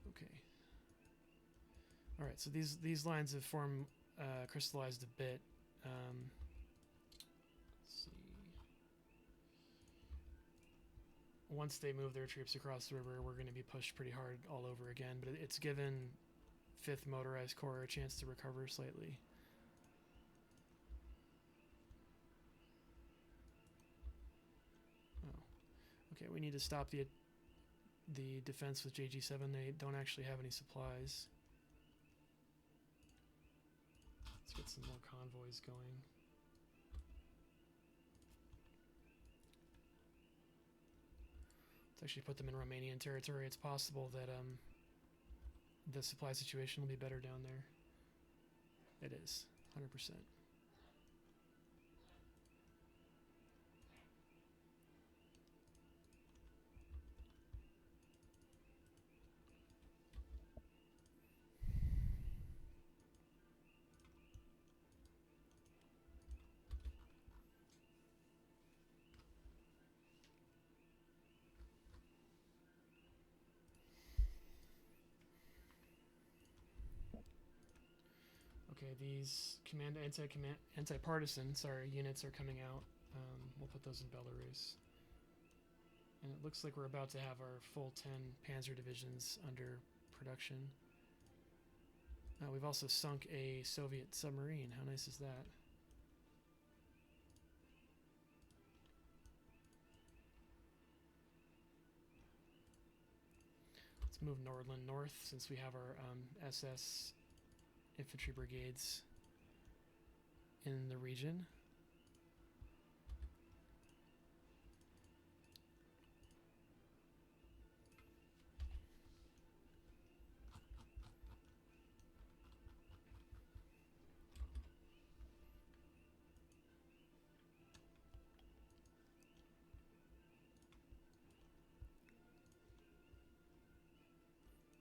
Okay. All right, so these lines have crystallized a bit. Let's see. Once they move their troops across the river, we're going to be pushed pretty hard all over again, but it's given 5th Motorized Corps a chance to recover slightly. Oh, okay. We need to stop the defense with JG7. They don't actually have any supplies. Let's get some more convoys going. Let's actually put them in Romanian territory. It's possible that the supply situation will be better down there. It is, 100%. Okay, these anti-partisan, units are coming out. We'll put those in Belarus. And it looks like we're about to have our full 10 panzer divisions under production. We've also sunk a Soviet submarine. How nice is that? Let's move Nordland north since we have our SS infantry brigades in the region.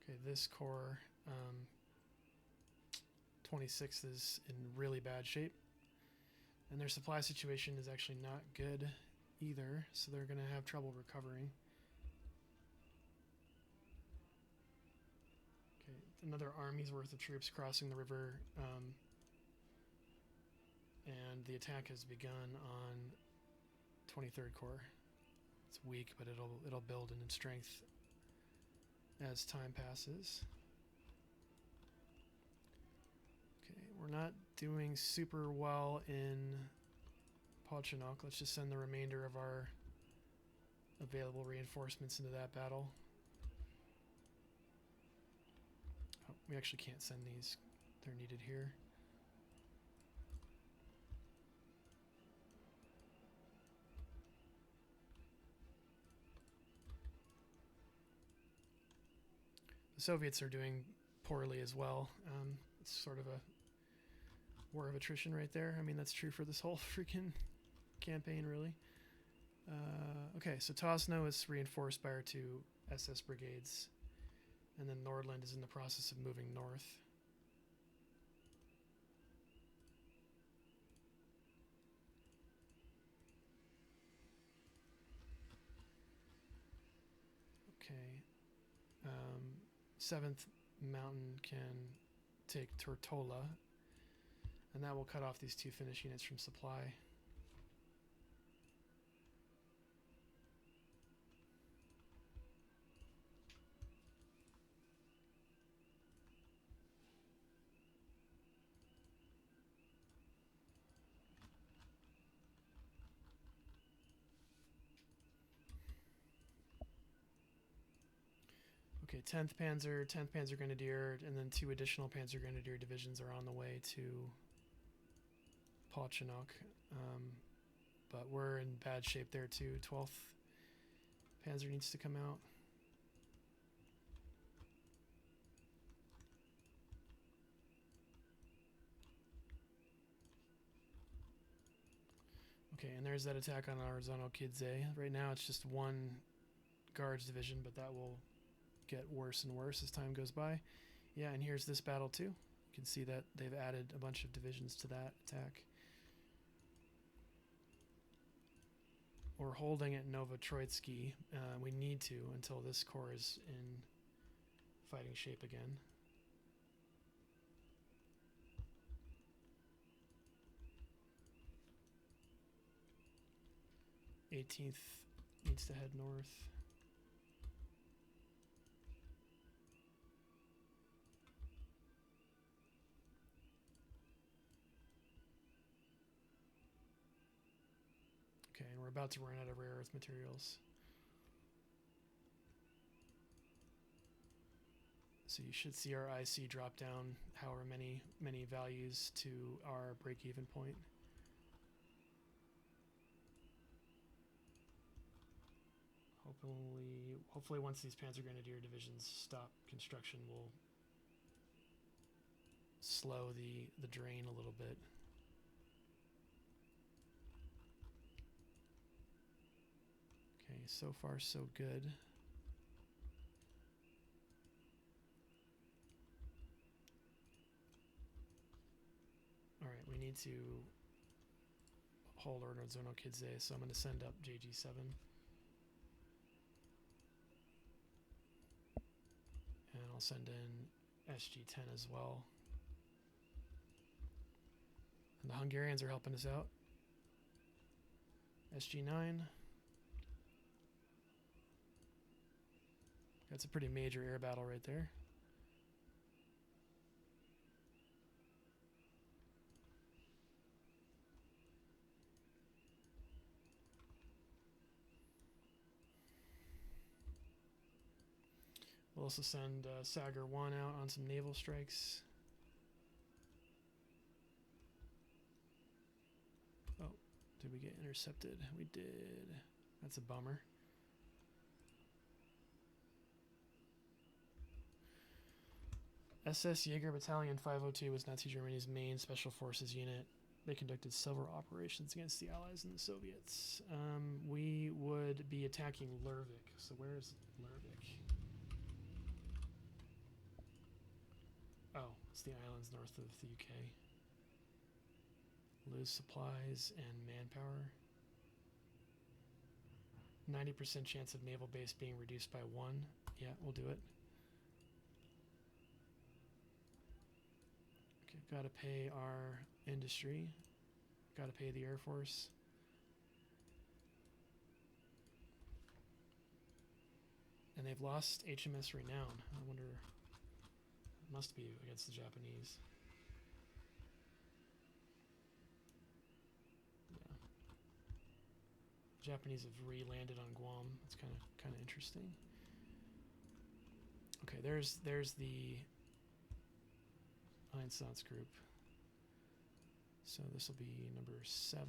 Okay, this Corps 26 is in really bad shape, and their supply situation is actually not good either, so they're going to have trouble recovering. Okay, another army's worth of troops crossing the river, and the attack has begun on 23rd Corps. It's weak, but it'll build in strength as time passes. Okay, we're not doing super well in Pochinok. Let's just send the remainder of our available reinforcements into that battle. Oh, we actually can't send these. They're needed here. The Soviets are doing poorly as well. It's sort of a war of attrition right there. I mean, that's true for this whole freaking campaign, really. Okay, so Tosno is reinforced by our 2 SS brigades, and then Nordland is in the process of moving north. Okay. 7th Mountain can take Tortola, and that will cut off these 2 Finnish units from supply. Okay, 10th Panzer Grenadier, and then 2 additional Panzer Grenadier divisions are on the way to Pochinok. But we're in bad shape there too. 12th Panzer needs to come out. Okay, and there's that attack on Arzano-Kidze. Right now it's just 1 Guards division, but that will get worse and worse as time goes by. Yeah, and here's this battle too. You can see that they've added a bunch of divisions to that attack. We're holding at Novotroitsky. We need to until this corps is in fighting shape again. '18th needs to head north. Okay, and we're about to run out of rare earth materials. So you should see our IC drop down however many values to our break-even point. Hopefully once these Panzer Grenadier divisions stop construction, we'll slow the drain a little bit. Okay, so far so good. Alright, we need to hold Arzano-Kidze, so I'm going to send up JG7. And I'll send in SG10 as well. The Hungarians are helping us out. SG-9. That's a pretty major air battle right there. We'll also send Sagar 1 out on some naval strikes. Oh, did we get intercepted? We did. That's a bummer. SS Jaeger Battalion 502 was Nazi Germany's main special forces unit. They conducted several operations against the Allies and the Soviets. We would be attacking Lervik. So where's Lervik? Oh, it's the islands north of the UK. Lose supplies and manpower. 90% chance of naval base being reduced by 1. Yeah, we'll do it. Okay, gotta pay our industry. Gotta pay the Air Force. And they've lost HMS Renown. I wonder, it must be against the Japanese. Yeah. Japanese have re-landed on Guam. It's kind of interesting. Okay, there's the Einsatz group. So this will be number 7.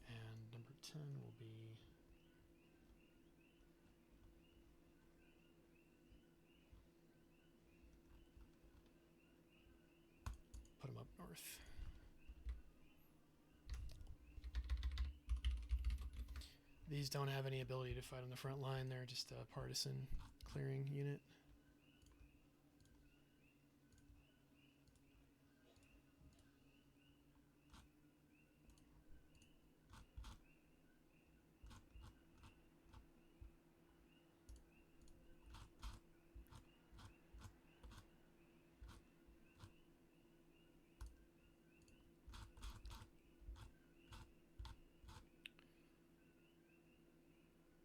And number 10 will be put them up north. These don't have any ability to fight on the front line. They're just a partisan clearing unit.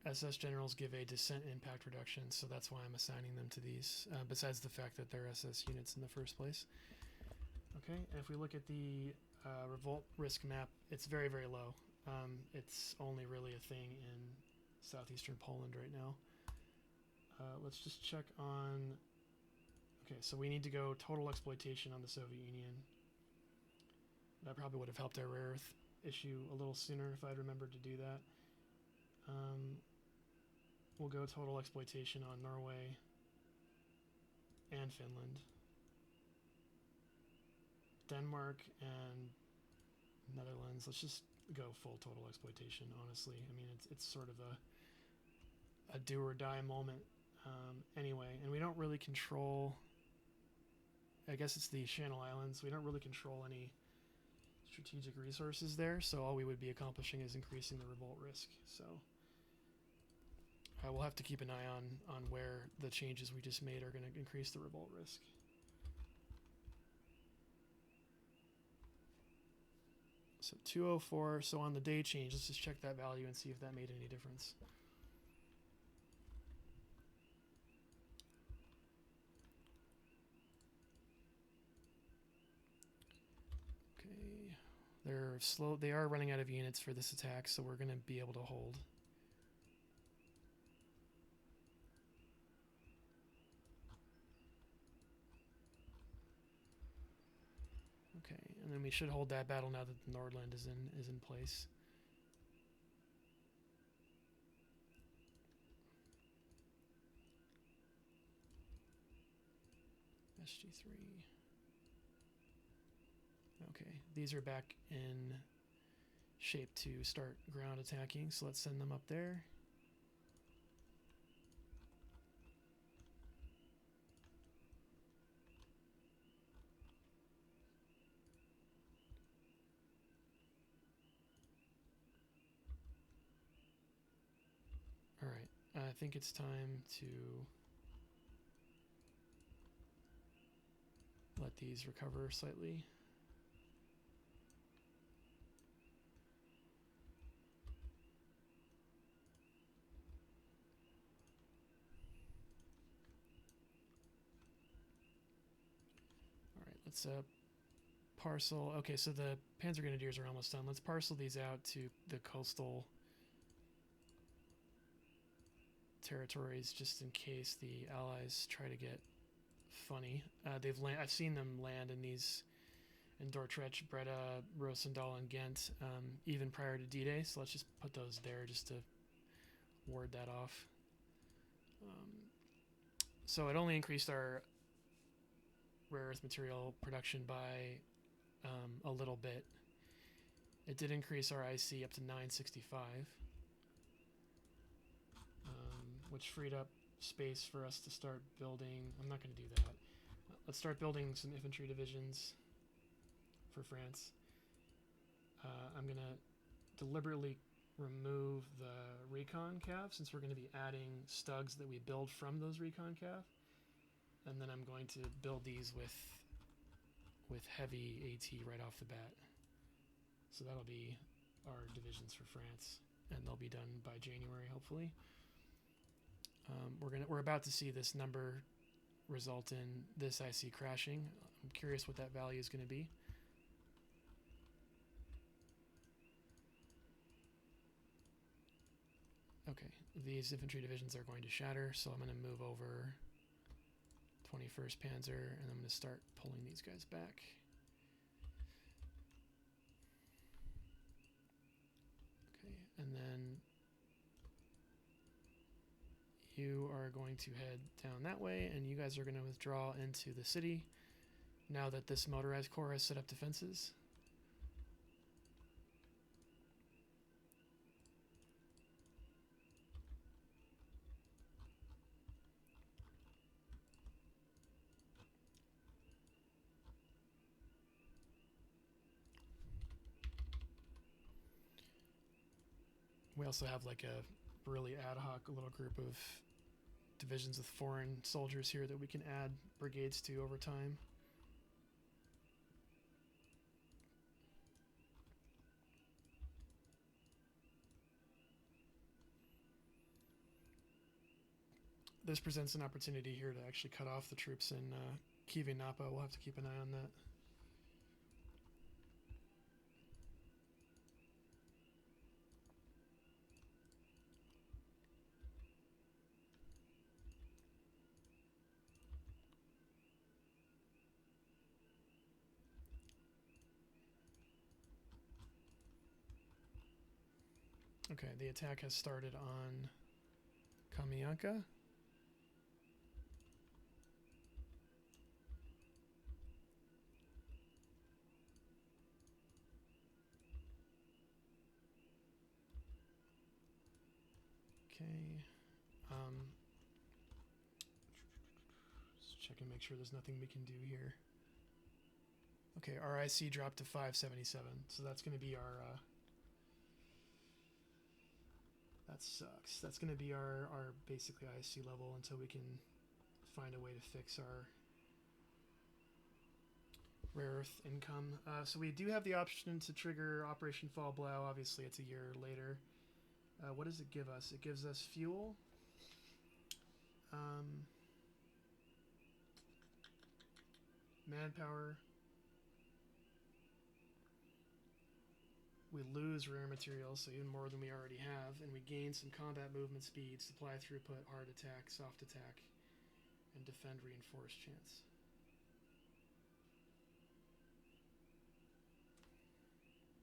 SS generals give a descent impact reduction, so that's why I'm assigning them to these, besides the fact that they're SS units in the first place. Okay, and if we look at the revolt risk map, it's very, very low. It's only really a thing in southeastern Poland right now. Let's just check on... Okay, so we need to go total exploitation on the Soviet Union. That probably would have helped our rare earth issue a little sooner if I'd remembered to do that. We'll go total exploitation on Norway and Finland. Denmark and Netherlands, let's just go full total exploitation, honestly. I mean, it's sort of a do or die moment anyway. And we don't really control, I guess it's the Channel Islands, we don't really control any strategic resources there, so all we would be accomplishing is increasing the revolt risk. So we'll have to keep an eye on where the changes we just made are going to increase the revolt risk. So 204, so on the day change, let's just check that value and see if that made any difference. Okay, they're slow, they are running out of units for this attack, so we're going to be able to hold. Okay, and And we should hold that battle now that the Nordland is in place. SG3. Okay, these are back in shape to start ground attacking, so let's send them up there. Alright, I think it's time to let these recover slightly. Alright, let's parcel. Okay, so the Panzer Grenadiers are almost done. Let's parcel these out to the coastal territories just in case the Allies try to get funny. I've seen them land in these in Dordrecht, Breda, Roosendaal, and Ghent even prior to D-Day. So let's just put those there just to ward that off. So it only increased our rare earth material production by a little bit. It did increase our IC up to 965, which freed up space for us to start building. I'm not going to do that. Let's start building some infantry divisions for France. I'm going to deliberately remove the recon cav since we're going to be adding stugs that we build from those recon cav, and then I'm going to build these with heavy AT right off the bat. So that'll be our divisions for France, and they'll be done by January hopefully. We're about to see this number result in this IC crashing. I'm curious what that value is going to be. Okay, these infantry divisions are going to shatter, so I'm going to move over 21st Panzer, and I'm going to start pulling these guys back. Okay, and then you are going to head down that way, and you guys are going to withdraw into the city now that this motorized corps has set up defenses. We also have like a really ad hoc little group of divisions with foreign soldiers here that we can add brigades to over time. This presents an opportunity here to actually cut off the troops in Kiev and Napa. We'll have to keep an eye on that. Okay, the attack has started on Kamianka. Okay. Let's check and make sure there's nothing we can do here. Okay, our IC dropped to 577, so that's going to be our... that sucks. That's going to be our basically IC level until we can find a way to fix our rare earth income. So we do have the option to trigger Operation Fall Blau. Obviously, it's a year later. What does it give us? It gives us fuel. Manpower. We lose rare materials, so even more than we already have, and we gain some combat movement speed, supply throughput, hard attack, soft attack, and defend reinforced chance.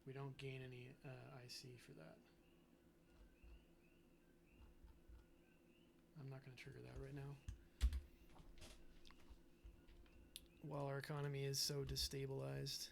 We don't gain any IC for that. I'm not going to trigger that right now. While our economy is so destabilized.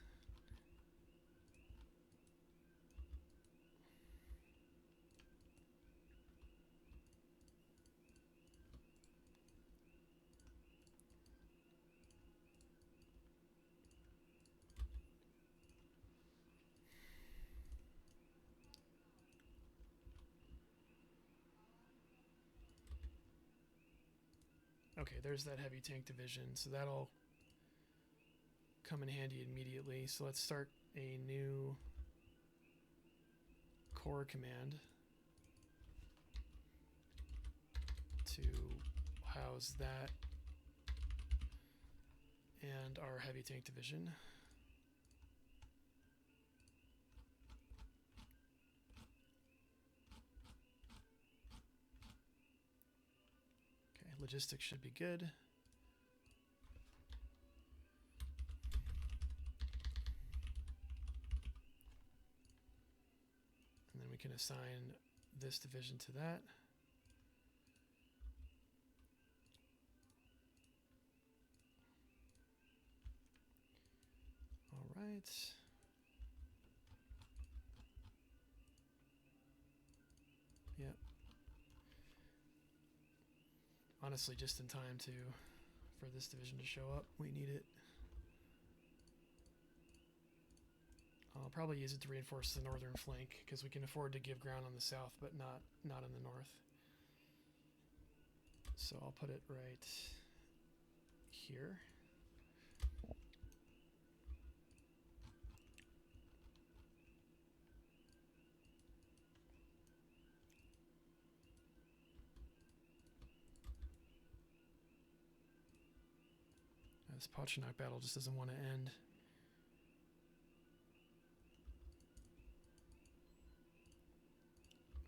Okay, there's that heavy tank division, so that'll come in handy immediately. So let's start a new core command to house that and our heavy tank division. Okay, logistics should be good. And then we can assign this division to that. All right. Yep. Honestly, just in time for this division to show up. We need it. I'll probably use it to reinforce the northern flank because we can afford to give ground on the south, but not in the north. So I'll put it right here. This Pochinok battle just doesn't want to end.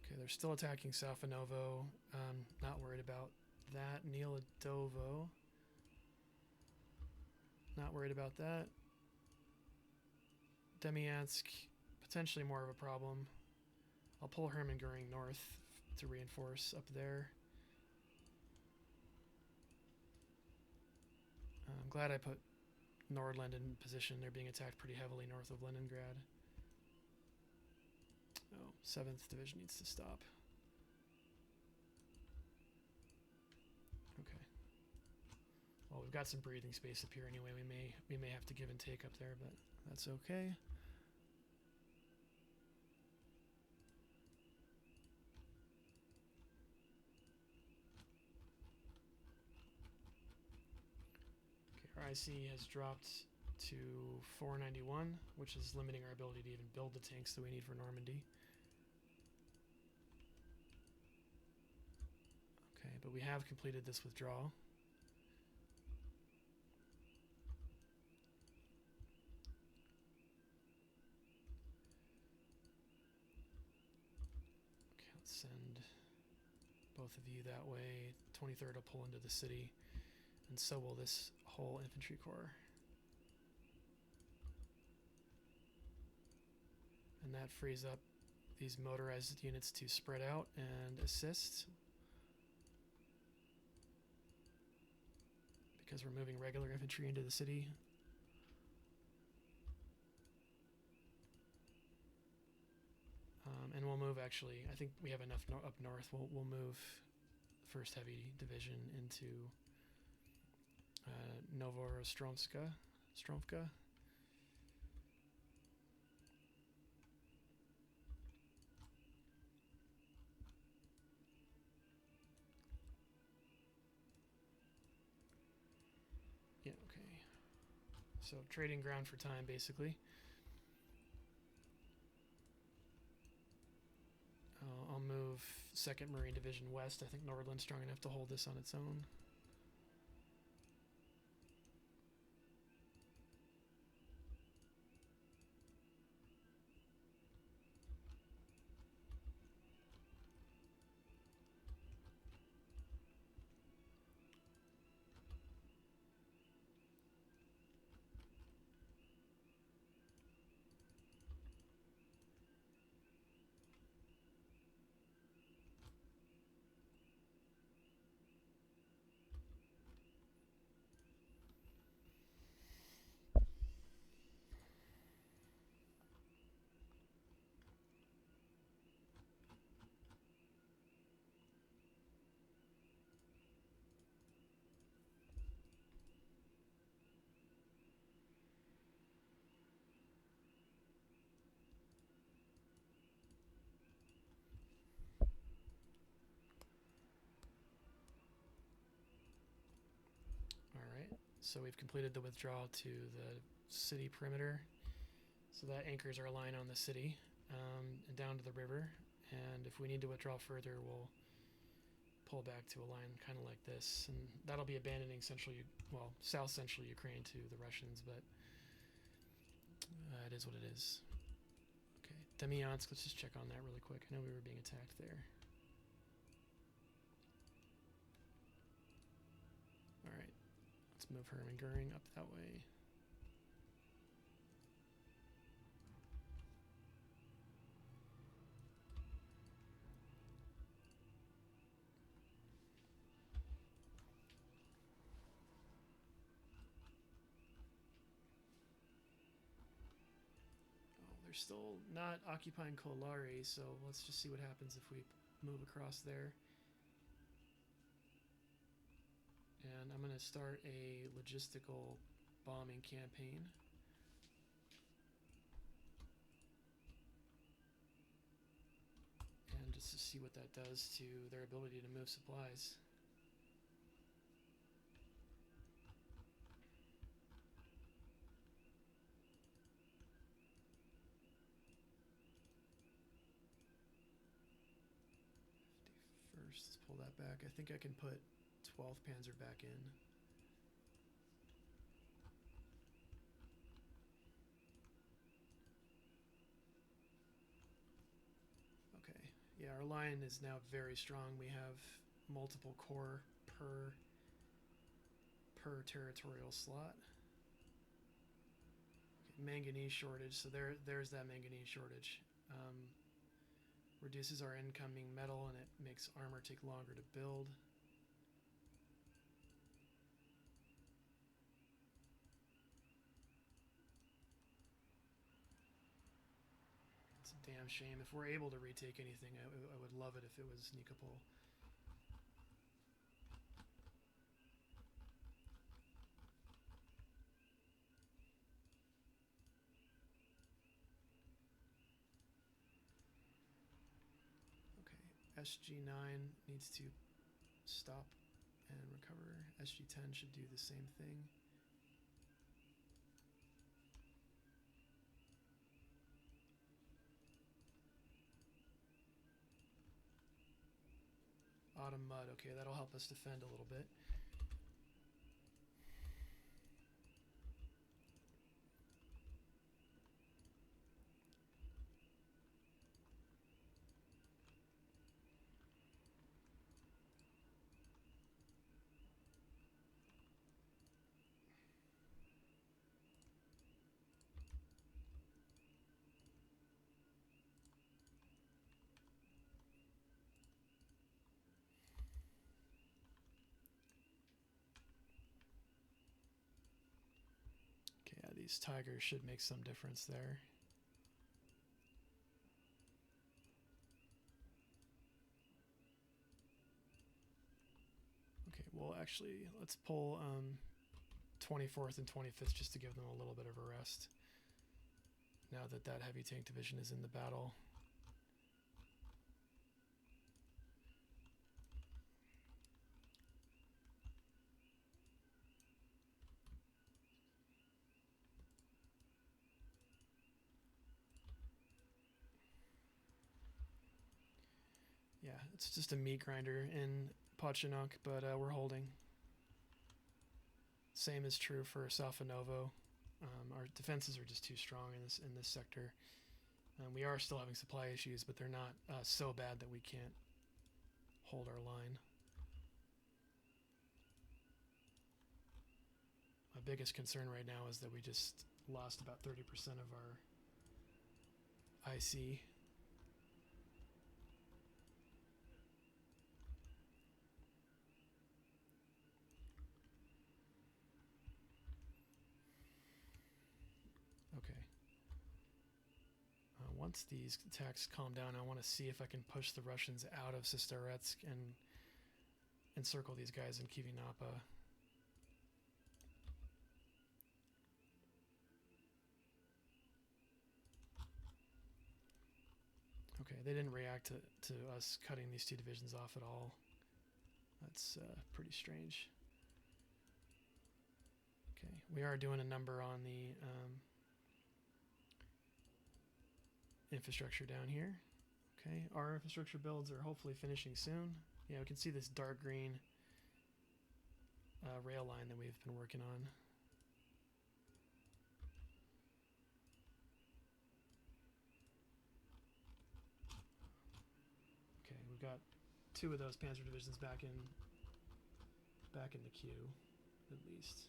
Okay, they're still attacking Safanovo. Not worried about that. Nieladovo. Not worried about that. Demyansk, potentially more of a problem. I'll pull Hermann Goering north to reinforce up there. I'm glad I put Nordland in position. They're being attacked pretty heavily north of Leningrad. Oh, 7th Division needs to stop. Okay. Well, we've got some breathing space up here anyway. We may have to give and take up there, but that's okay. Our IC has dropped to 491, which is limiting our ability to even build the tanks that we need for Normandy. Okay, but we have completed this withdrawal. Okay, let's send both of you that way. 23rd will pull into the city, and so will this whole infantry corps. And that frees up these motorized units to spread out and assist, because we're moving regular infantry into the city. And we'll move, actually, I think we have enough up north. We'll move 1st Heavy Division into Novorostromska. Yeah, okay. So trading ground for time, basically. I'll move 2nd Marine Division west. I think Nordland's strong enough to hold this on its own. So we've completed the withdrawal to the city perimeter. So that anchors our line on the city and down to the river. And if we need to withdraw further, we'll pull back to a line kind of like this. And that'll be abandoning south central Ukraine to the Russians, but it is what it is. Okay, Demyansk, let's just check on that really quick. I know we were being attacked there. Alright, let's move Hermann Goering up that way. They're still not occupying Kolari, so let's just see what happens if we move across there. And I'm going to start a logistical bombing campaign. And just to see what that does to their ability to move supplies. Let's pull that back. I think I can put 12th Panzer back in. Okay, yeah, our line is now very strong. We have multiple corps per territorial slot. Okay, manganese shortage, so there's that manganese shortage. Reduces our incoming metal and it makes armor take longer to build. It's a damn shame. If we're able to retake anything, I would love it if it was Nikopol. SG9 needs to stop and recover. SG10 should do the same thing. Autumn mud, okay, that'll help us defend a little bit. These tigers should make some difference there. Okay, well actually let's pull 24th and 25th just to give them a little bit of a rest. Now that that heavy tank division is in the battle. Yeah, it's just a meat grinder in Pochinok, but we're holding. Same is true for Safanovo. Our defenses are just too strong in this sector. We are still having supply issues, but they're not so bad that we can't hold our line. My biggest concern right now is that we just lost about 30% of our IC. Okay. Once these attacks calm down, I want to see if I can push the Russians out of Sestoretsk and encircle these guys in Kivinapa. Okay, they didn't react to us cutting these two divisions off at all. That's pretty strange. We are doing a number on the infrastructure down here. Okay, our infrastructure builds are hopefully finishing soon. Yeah, we can see this dark green rail line that we've been working on. Okay, we've got 2 of those Panzer divisions back in the queue, at least.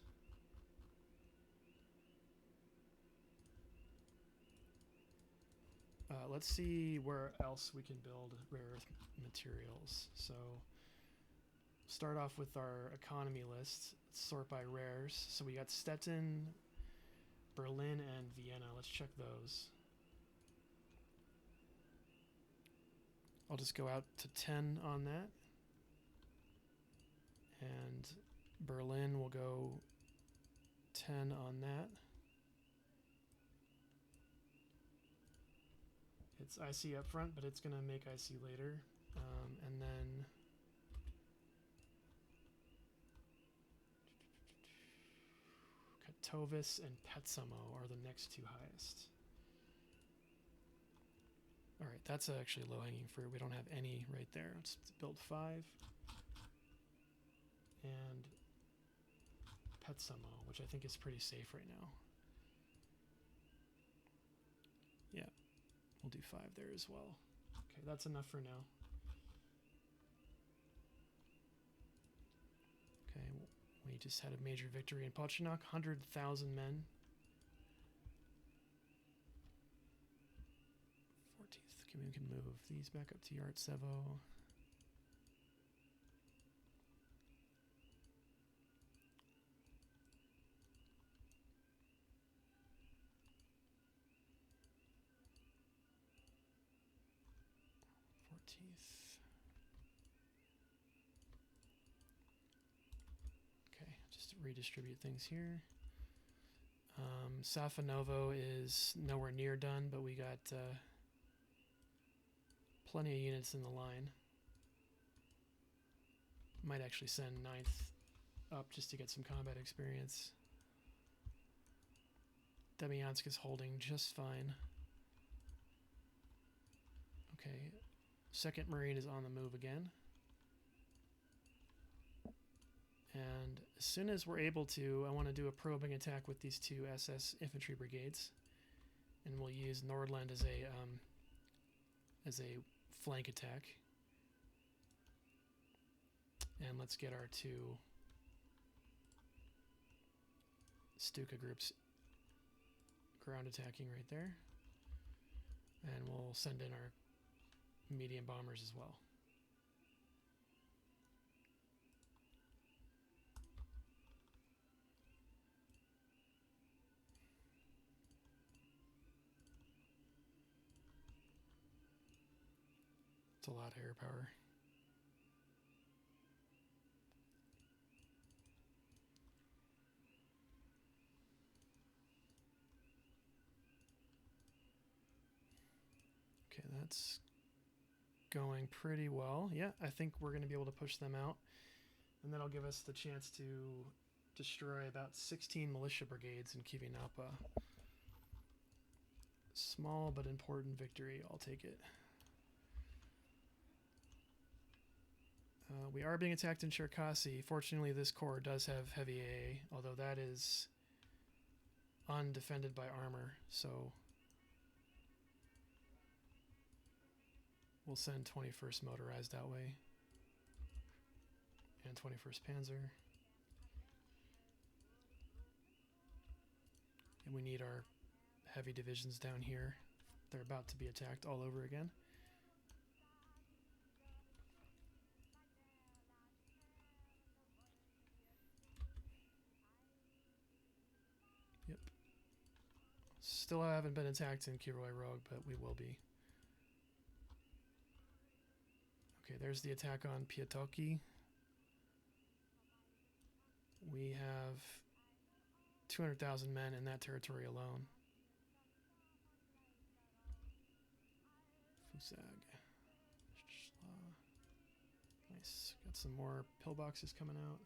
Let's see where else we can build rare earth materials. So start off with our economy list. Let's sort by rares. So we got Stettin, Berlin, and Vienna. Let's check those. I'll just go out to 10 on that. And Berlin will go 10 on that. It's IC up front, but it's going to make IC later. And then Katowice and Petsamo are the next 2 highest. All right, that's actually low-hanging fruit. We don't have any right there. Let's build 5. And Petsamo, which I think is pretty safe right now. Yeah, we'll do 5 there as well. Okay, that's enough for now. Okay, we just had a major victory in Pochinok, 100,000 men. 14th, okay, we can move these back up to Yartsevo. Okay, just redistribute things here. Safanovo is nowhere near done, but we got plenty of units in the line. Might actually send 9th up just to get some combat experience. Demyansk is holding just fine. Okay, 2nd Marine is on the move again. And as soon as we're able to, I want to do a probing attack with these 2 SS infantry brigades. And we'll use Nordland as a flank attack. And let's get our 2 Stuka groups ground attacking right there. And we'll send in our medium bombers as well. It's a lot of air power. Okay, that's going pretty well. Yeah, I think we're going to be able to push them out. And that'll give us the chance to destroy about 16 militia brigades in Kivinapa. Small but important victory. I'll take it. We are being attacked in Cherkasy. Fortunately, this corps does have heavy AA, although that is undefended by armor, so we'll send 21st Motorized that way, and 21st Panzer. And we need our heavy divisions down here. They're about to be attacked all over again. Yep. Still haven't been attacked in Kiroi Rogue, but we will be. Okay, there's the attack on Piatoki. We have 200,000 men in that territory alone. Fusag. Nice. Got some more pillboxes coming out.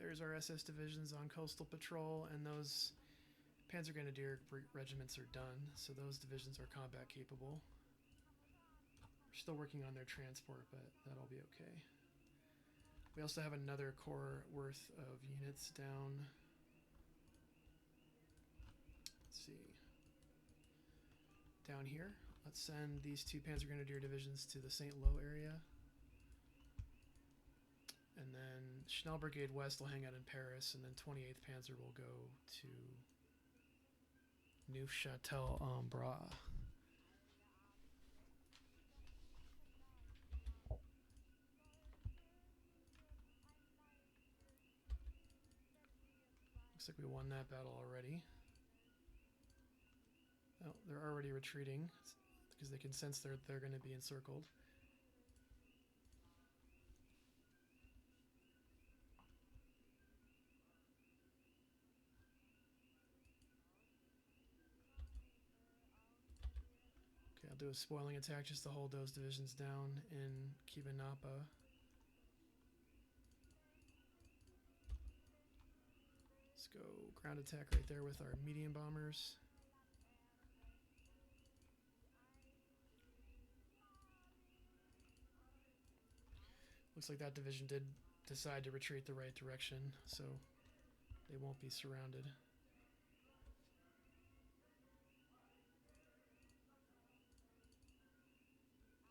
there's our SS divisions on coastal patrol, and those Panzergrenadier regiments are done, so those divisions are combat capable. We're still working on their transport, but that'll be okay. We also have another corps worth of units down. Let's see. Down here, let's send these 2 Panzergrenadier divisions to the St. Lo area. And then Schnell Brigade West will hang out in Paris, and then 28th Panzer will go to Neufchâtel-en-Bras. Looks like we won that battle already. Oh, they're already retreating because they can sense they're going to be encircled. Okay, I'll do a spoiling attack just to hold those divisions down in Kibanapa. Let's go ground attack right there with our medium bombers. Looks like that division did decide to retreat the right direction, so they won't be surrounded.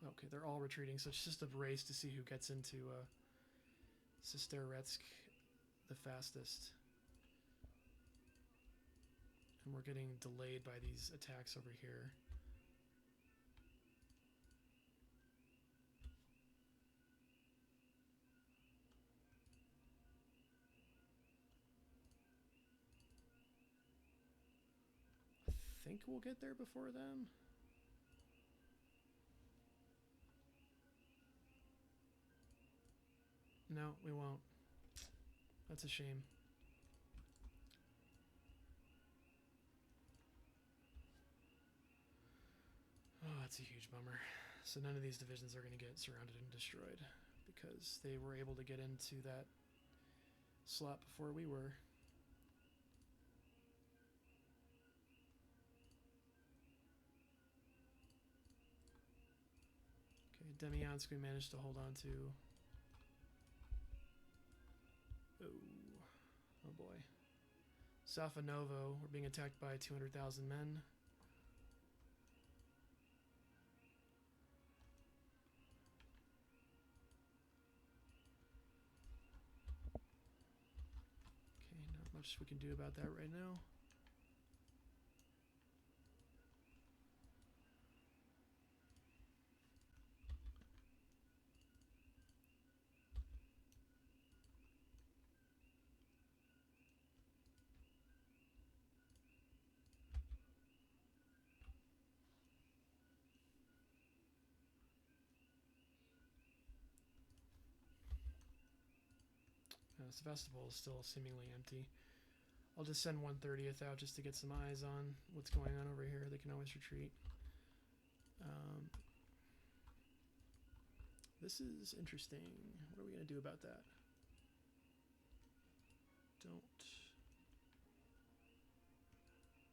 Okay, they're all retreating, so it's just a race to see who gets into Sesteretsk the fastest. And we're getting delayed by these attacks over here. I think we'll get there before them. No, we won't. That's a shame. Oh, that's a huge bummer. So none of these divisions are going to get surrounded and destroyed because they were able to get into that slot before we were. Okay, Demyansk we managed to hold on to. Oh boy. Safanovo, we're being attacked by 200,000 men. Okay, not much we can do about that right now. Sevastopol is still seemingly empty. I'll just send 1/30th out just to get some eyes on what's going on over here. They can always retreat. This is interesting. What are we going to do about that?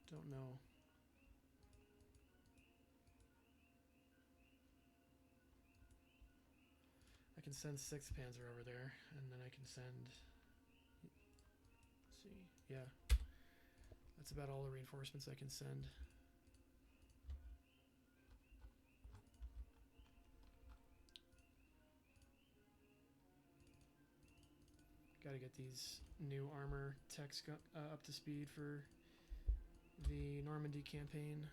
Don't know. I can send 6th Panzer over there, and then I can send... Let's see. Yeah. That's about all the reinforcements I can send. Got to get these new armor techs up to speed for the Normandy campaign.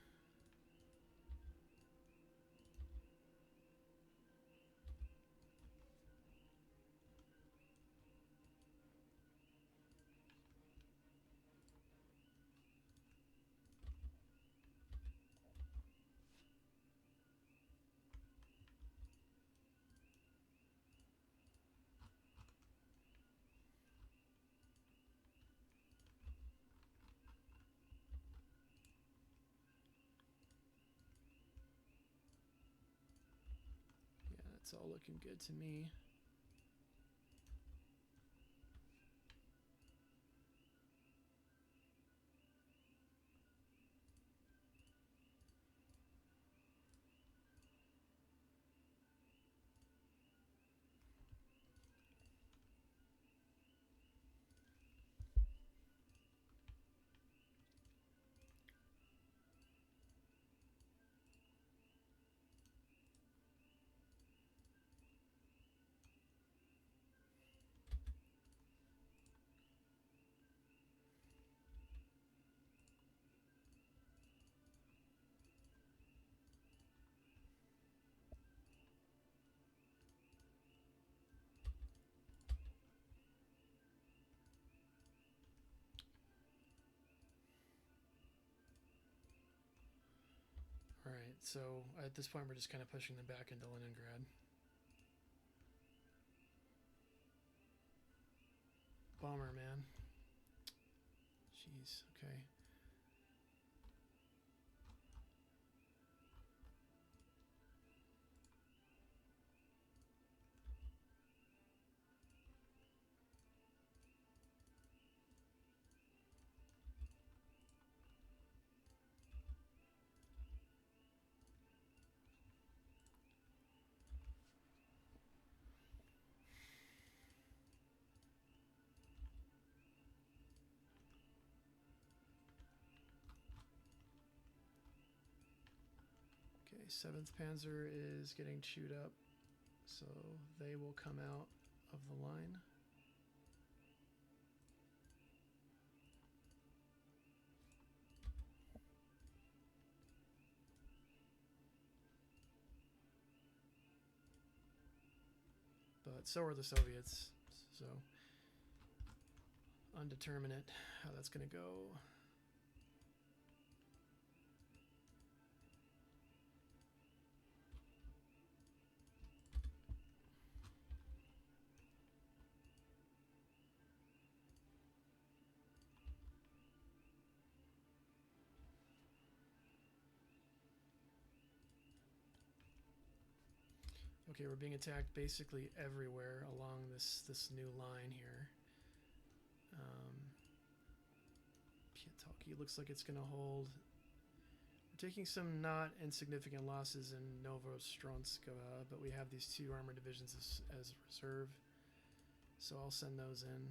It's all looking good to me. so at this point we're just kind of pushing them back into Leningrad. Bummer, man. Jeez, okay. Okay, 7th Panzer is getting chewed up, so they will come out of the line. But so are the Soviets, so undeterminate how that's going to go. Okay, we're being attacked basically everywhere along this new line here. Piataki looks like it's going to hold. We're taking some not insignificant losses in Novostronsk, but we have these 2 armored divisions as reserve, so I'll send those in.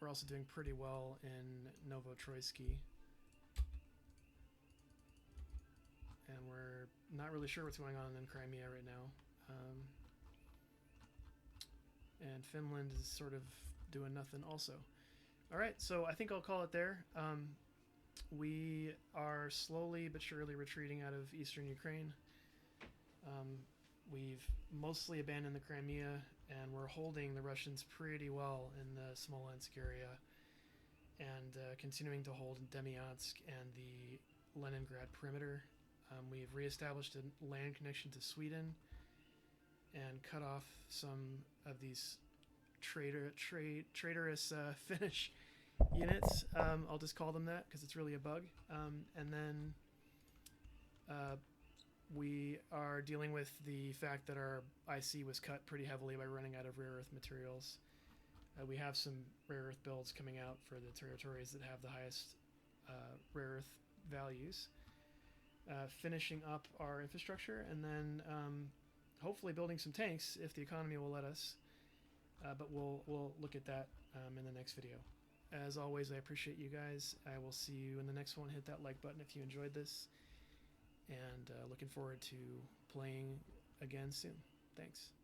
We're also doing pretty well in Novotroitsky. And we're not really sure what's going on in Crimea right now. And Finland is sort of doing nothing also. All right, so I think I'll call it there. We are slowly but surely retreating out of eastern Ukraine. We've mostly abandoned the Crimea, and we're holding the Russians pretty well in the Smolensk area, and continuing to hold Demyansk and the Leningrad perimeter. We've reestablished a land connection to Sweden and cut off some of these traitorous Finnish units. I'll just call them that because it's really a bug. And then we are dealing with the fact that our IC was cut pretty heavily by running out of rare earth materials. We have some rare earth builds coming out for the territories that have the highest rare earth values. Finishing up our infrastructure, and then hopefully building some tanks if the economy will let us. But we'll look at that in the next video. As always, I appreciate you guys. I will see you in the next one. Hit that like button if you enjoyed this, and looking forward to playing again soon. Thanks.